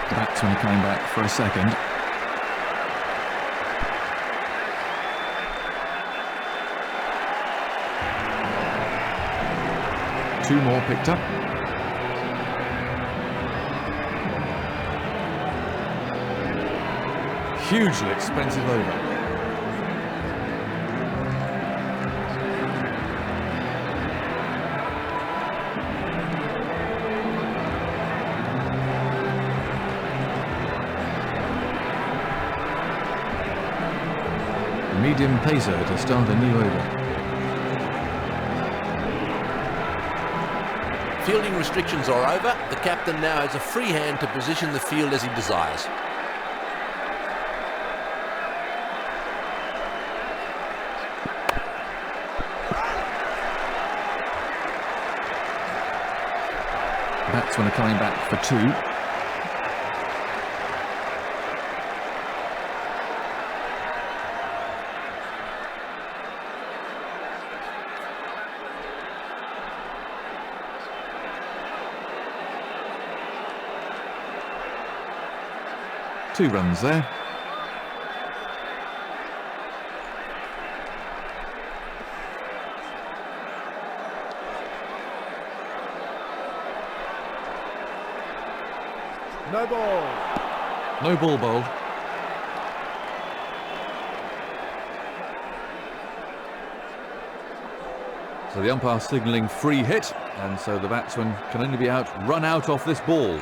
The batsmen are coming back for a second. Two more picked up. Hugely expensive over. A medium pacer to start a new over.
Fielding restrictions are over. The captain now has a free hand to position the field as he desires.
Batsmen are coming back for two. Two runs there.
No ball.
No ball bowled. So the umpire signalling free hit, and so the batsman can only be run out off this ball.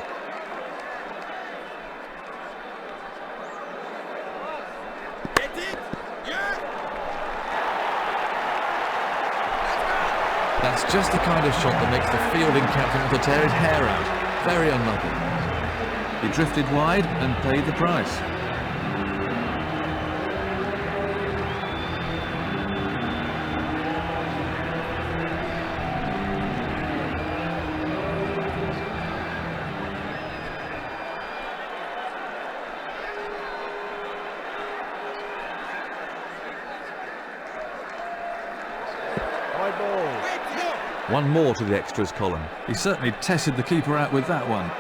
That's just the kind of shot that makes the fielding captain want to tear his hair out. Very unlucky. He drifted wide and paid the price.
High ball.
One more to the extras column. He certainly tested the keeper out with that one.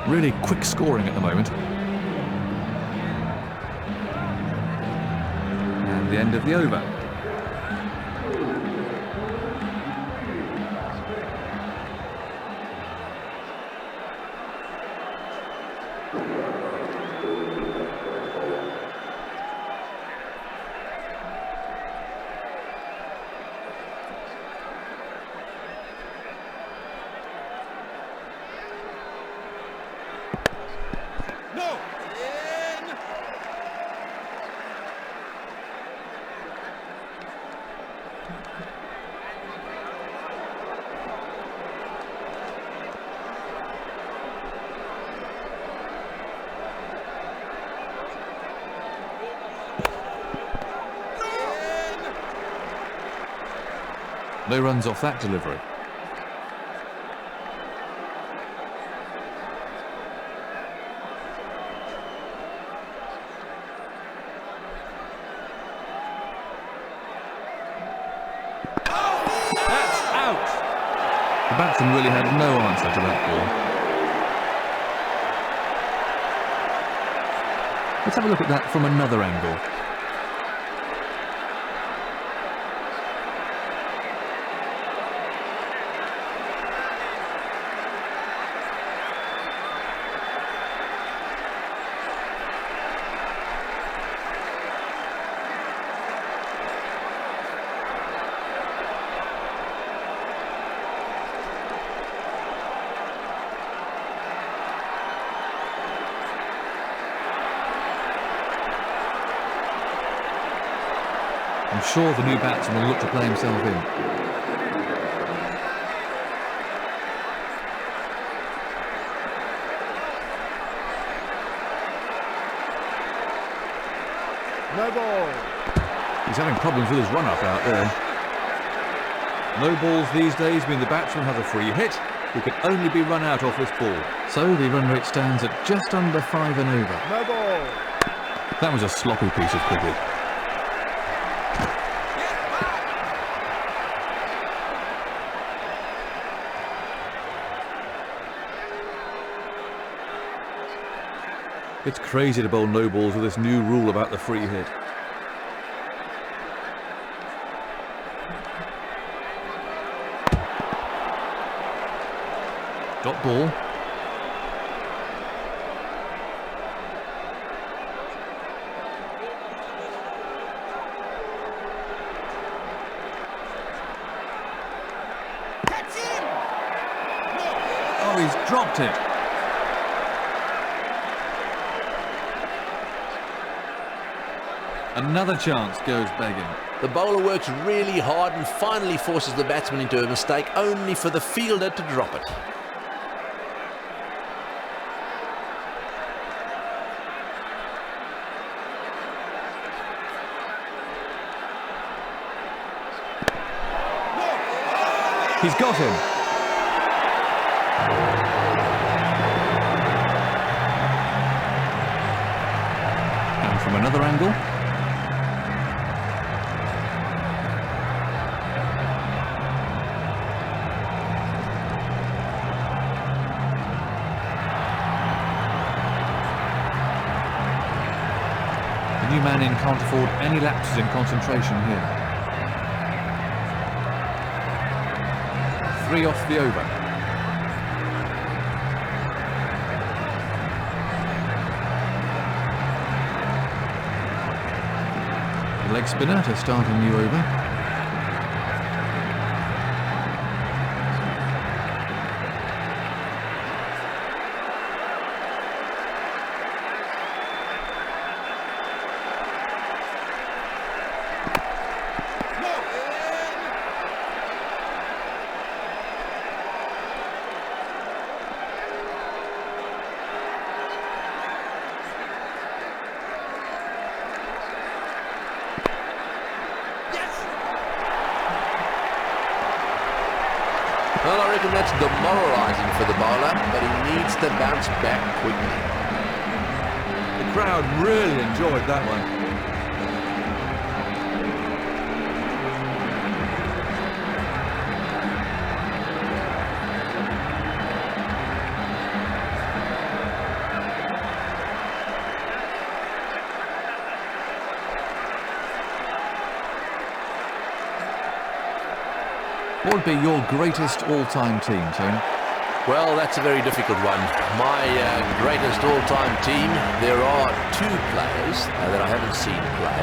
Really quick scoring at the moment. And the end of the over. No runs off that delivery. The batsman really had no answer to that ball. Let's have a look at that from another angle. I'm sure the new batsman will look to play himself in.
No ball.
He's having problems with his run-up out there.
No balls these days mean the batsman has a free hit. He can only be run out off this ball.
So the run rate stands at just under 5 and over.
No ball.
That was a sloppy piece of cricket.
It's crazy to bowl no balls with this new rule about the free hit.
Dot ball. Oh, he's dropped it. Another chance goes begging.
The bowler works really hard and finally forces the batsman into a mistake, only for the fielder to drop it.
He's got him. And from another angle. The new man in can't afford any lapses in concentration here. 3 off the over. The leg spinner to start a new over.
Well, I reckon that's demoralising for the bowler, but he needs to bounce back quickly.
The crowd really enjoyed that one.
What would be your greatest all-time team, Tony?
Well, that's a very difficult one. My greatest all-time team, there are 2 players that I haven't seen play.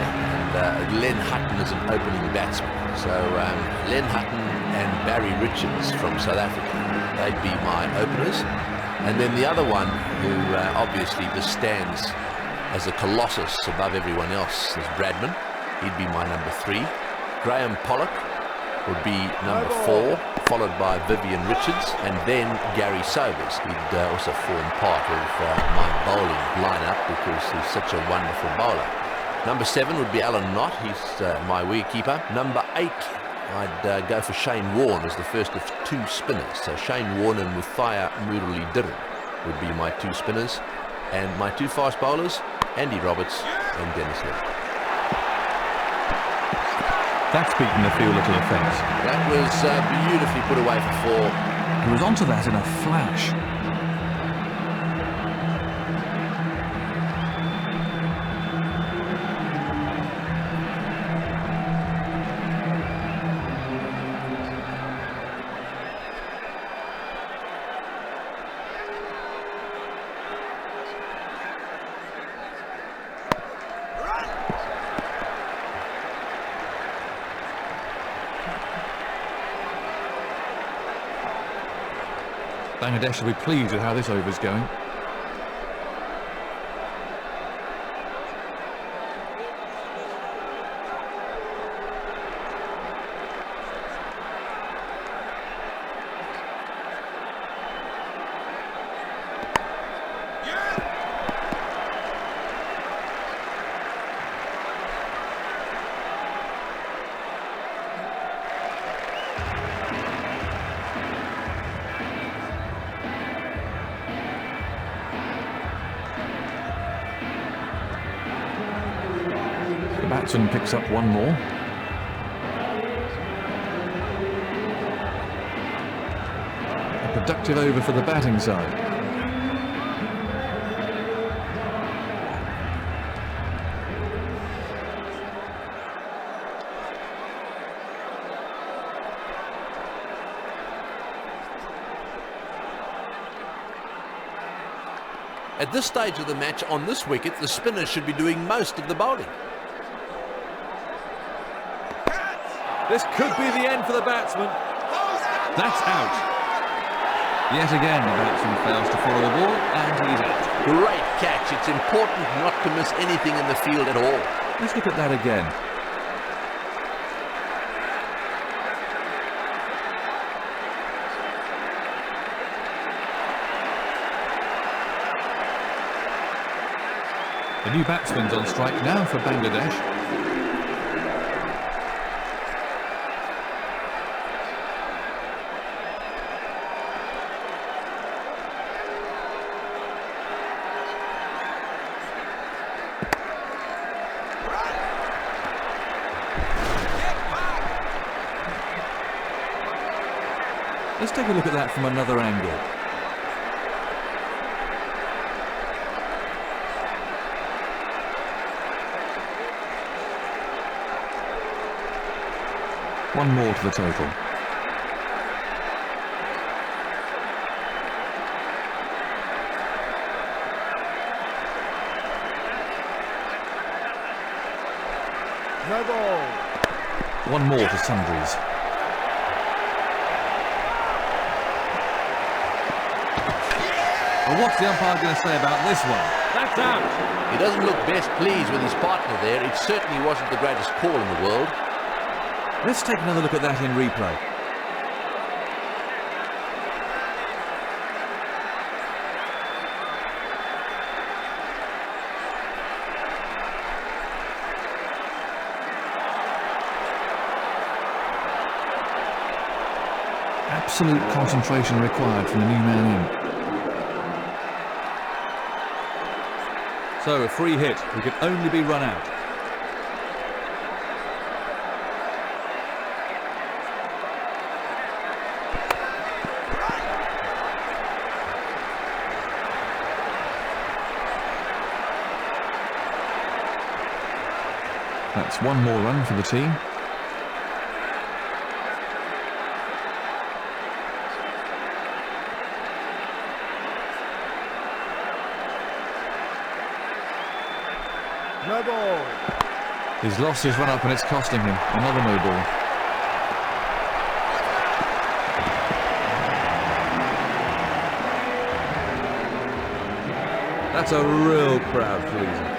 And Len Hutton is an opening batsman. So Len Hutton and Barry Richards from South Africa, they'd be my openers. And then the other one, who obviously just stands as a colossus above everyone else, is Bradman. He'd be my number 3. Graham Pollock would be number 4, followed by Vivian Richards, and then Gary Sobers. He'd also form part of my bowling lineup because he's such a wonderful bowler. Number 7 would be Alan Knott. He's my wicketkeeper. Number 8, I'd go for Shane Warne as the first of 2 spinners. So Shane Warne and Muthaiya Muralidharan would be my 2 spinners. And my 2 fast bowlers, Andy Roberts and Dennis Hill.
That's beaten a few little offence.
That was beautifully put away for 4.
He was onto that in a flash. Bangladesh will be pleased with how this over's going. The batsman picks up one more. A productive over for the batting side.
At this stage of the match, on this wicket, the spinners should be doing most of the bowling.
This could be the end for the batsman. That's out.
Yet again, the batsman fails to follow the ball, and he's out.
Great catch. It's important not to miss anything in the field at all.
Let's look at that again. The new batsman's on strike now for Bangladesh. Let's take a look at that from another angle. One more to the total.
No ball.
One more to Sundries. Well, what's the umpire going to say about this one?
That's out.
He doesn't look best pleased with his partner there. It certainly wasn't the greatest call in the world.
Let's take another look at that in replay. Absolute concentration required from the new man in.
So a free hit. He could only be run out.
That's one more run for the team.
No ball.
He's lost his run up and it's costing him. Another no ball.
That's a real crowd pleaser.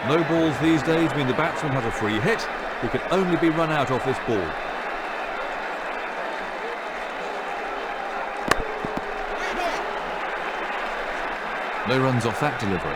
No balls these days mean the batsman has a free hit. He can only be run out off this ball.
No runs off that delivery.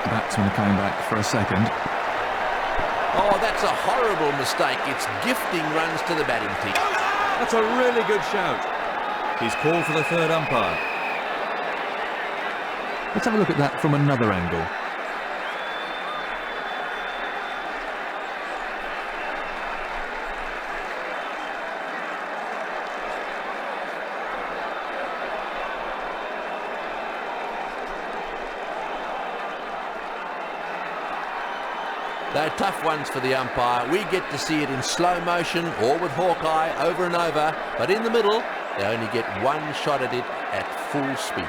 Batsmen are coming back for a second.
Oh, that's a horrible mistake. It's gifting runs to the batting team.
That's a really good shout. He's called for the third umpire.
Let's have a look at that from another angle.
They're tough ones for the umpire. We get to see it in slow motion or with Hawkeye over and over, but in the middle, they only get one shot at it at full speed.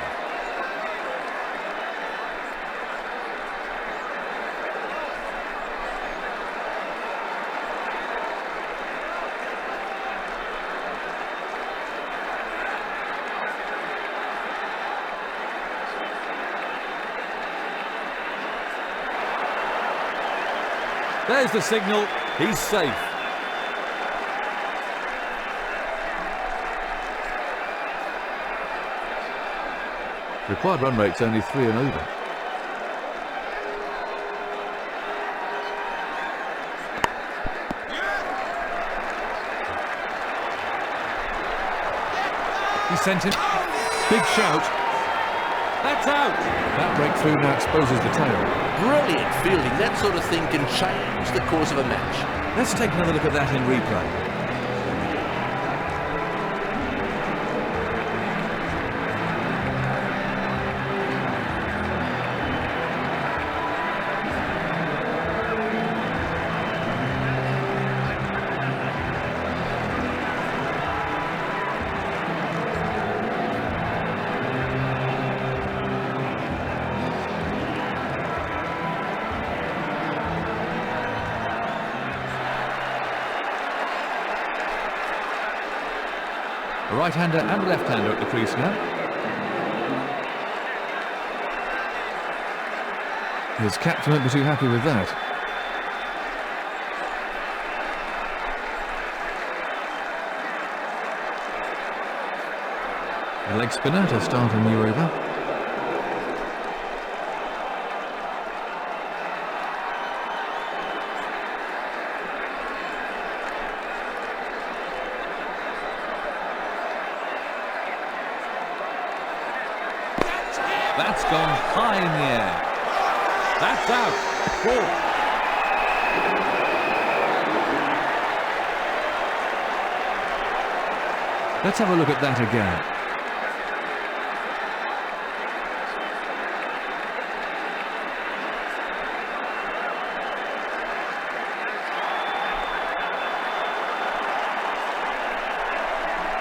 There's the signal. He's safe.
Required run rate's only 3 and over.
He sent him. Big shout. That's out.
That breakthrough now exposes the tail.
Brilliant fielding. That sort of thing can change the course of a match.
Let's take another look at that in replay.
A right-hander and a left-hander at the crease now. His captain won't be too happy with that. A leg spinner to start a new over.
That's gone high in the air. That's out. 4.
Let's have a look at that again.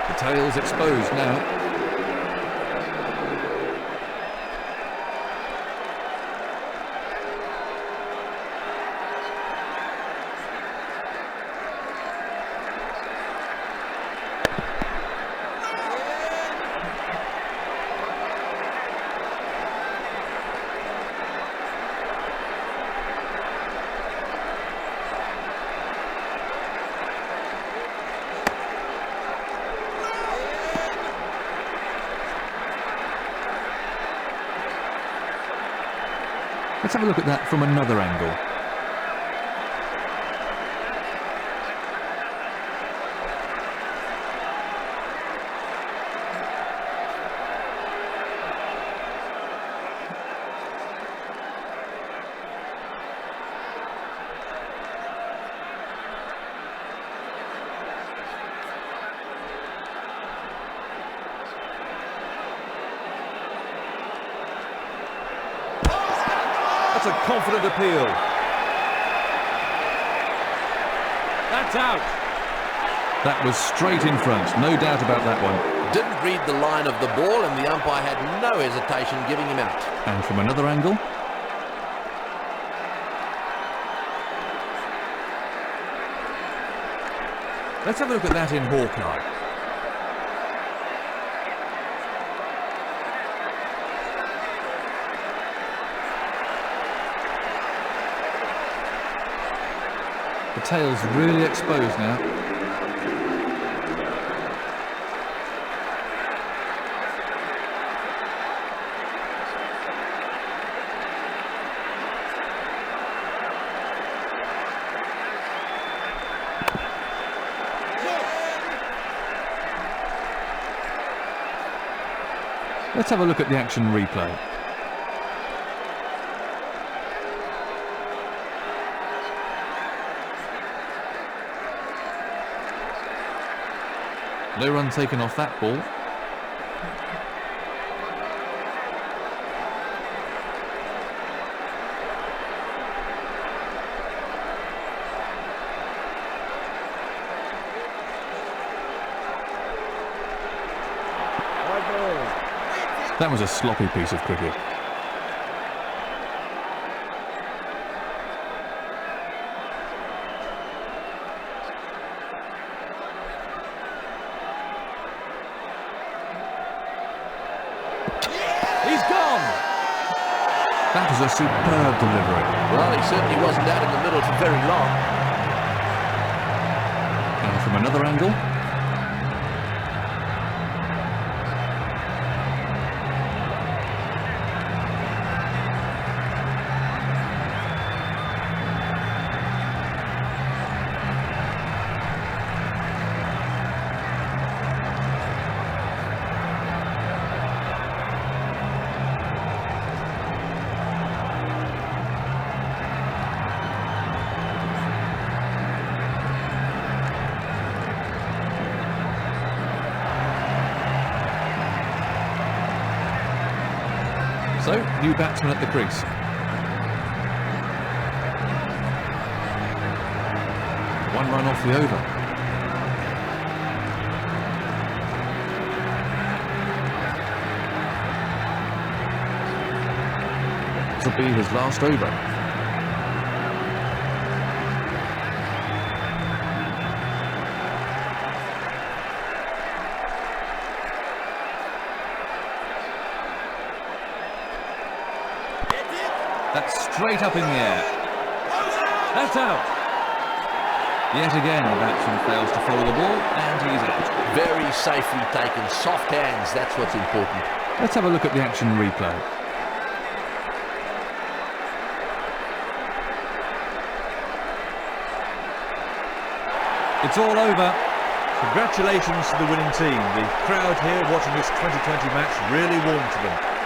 The tail's exposed now. Let's have a look at that from another angle.
That's a confident appeal. That's out.
That was straight in front, no doubt about that one.
Didn't read the line of the ball, and the umpire had no hesitation giving him out.
And from another angle.
Let's have a look at that in Hawkeye.
The tail's really exposed now. Let's have a look at the action replay. No run taken off that ball. That was a sloppy piece of cricket.
He's gone!
That was a superb delivery.
Well, he certainly wasn't out in the middle for very long.
And from another angle. So, new batsman at the crease. One run off the over. This will be his last over.
That's straight up in the air. That's out.
Yet again, the batsman fails to follow the ball, and he's out.
Very safely taken. Soft hands, that's what's important.
Let's have a look at the action replay.
It's all over. Congratulations to the winning team. The crowd here watching this 2020 match really warmed to them.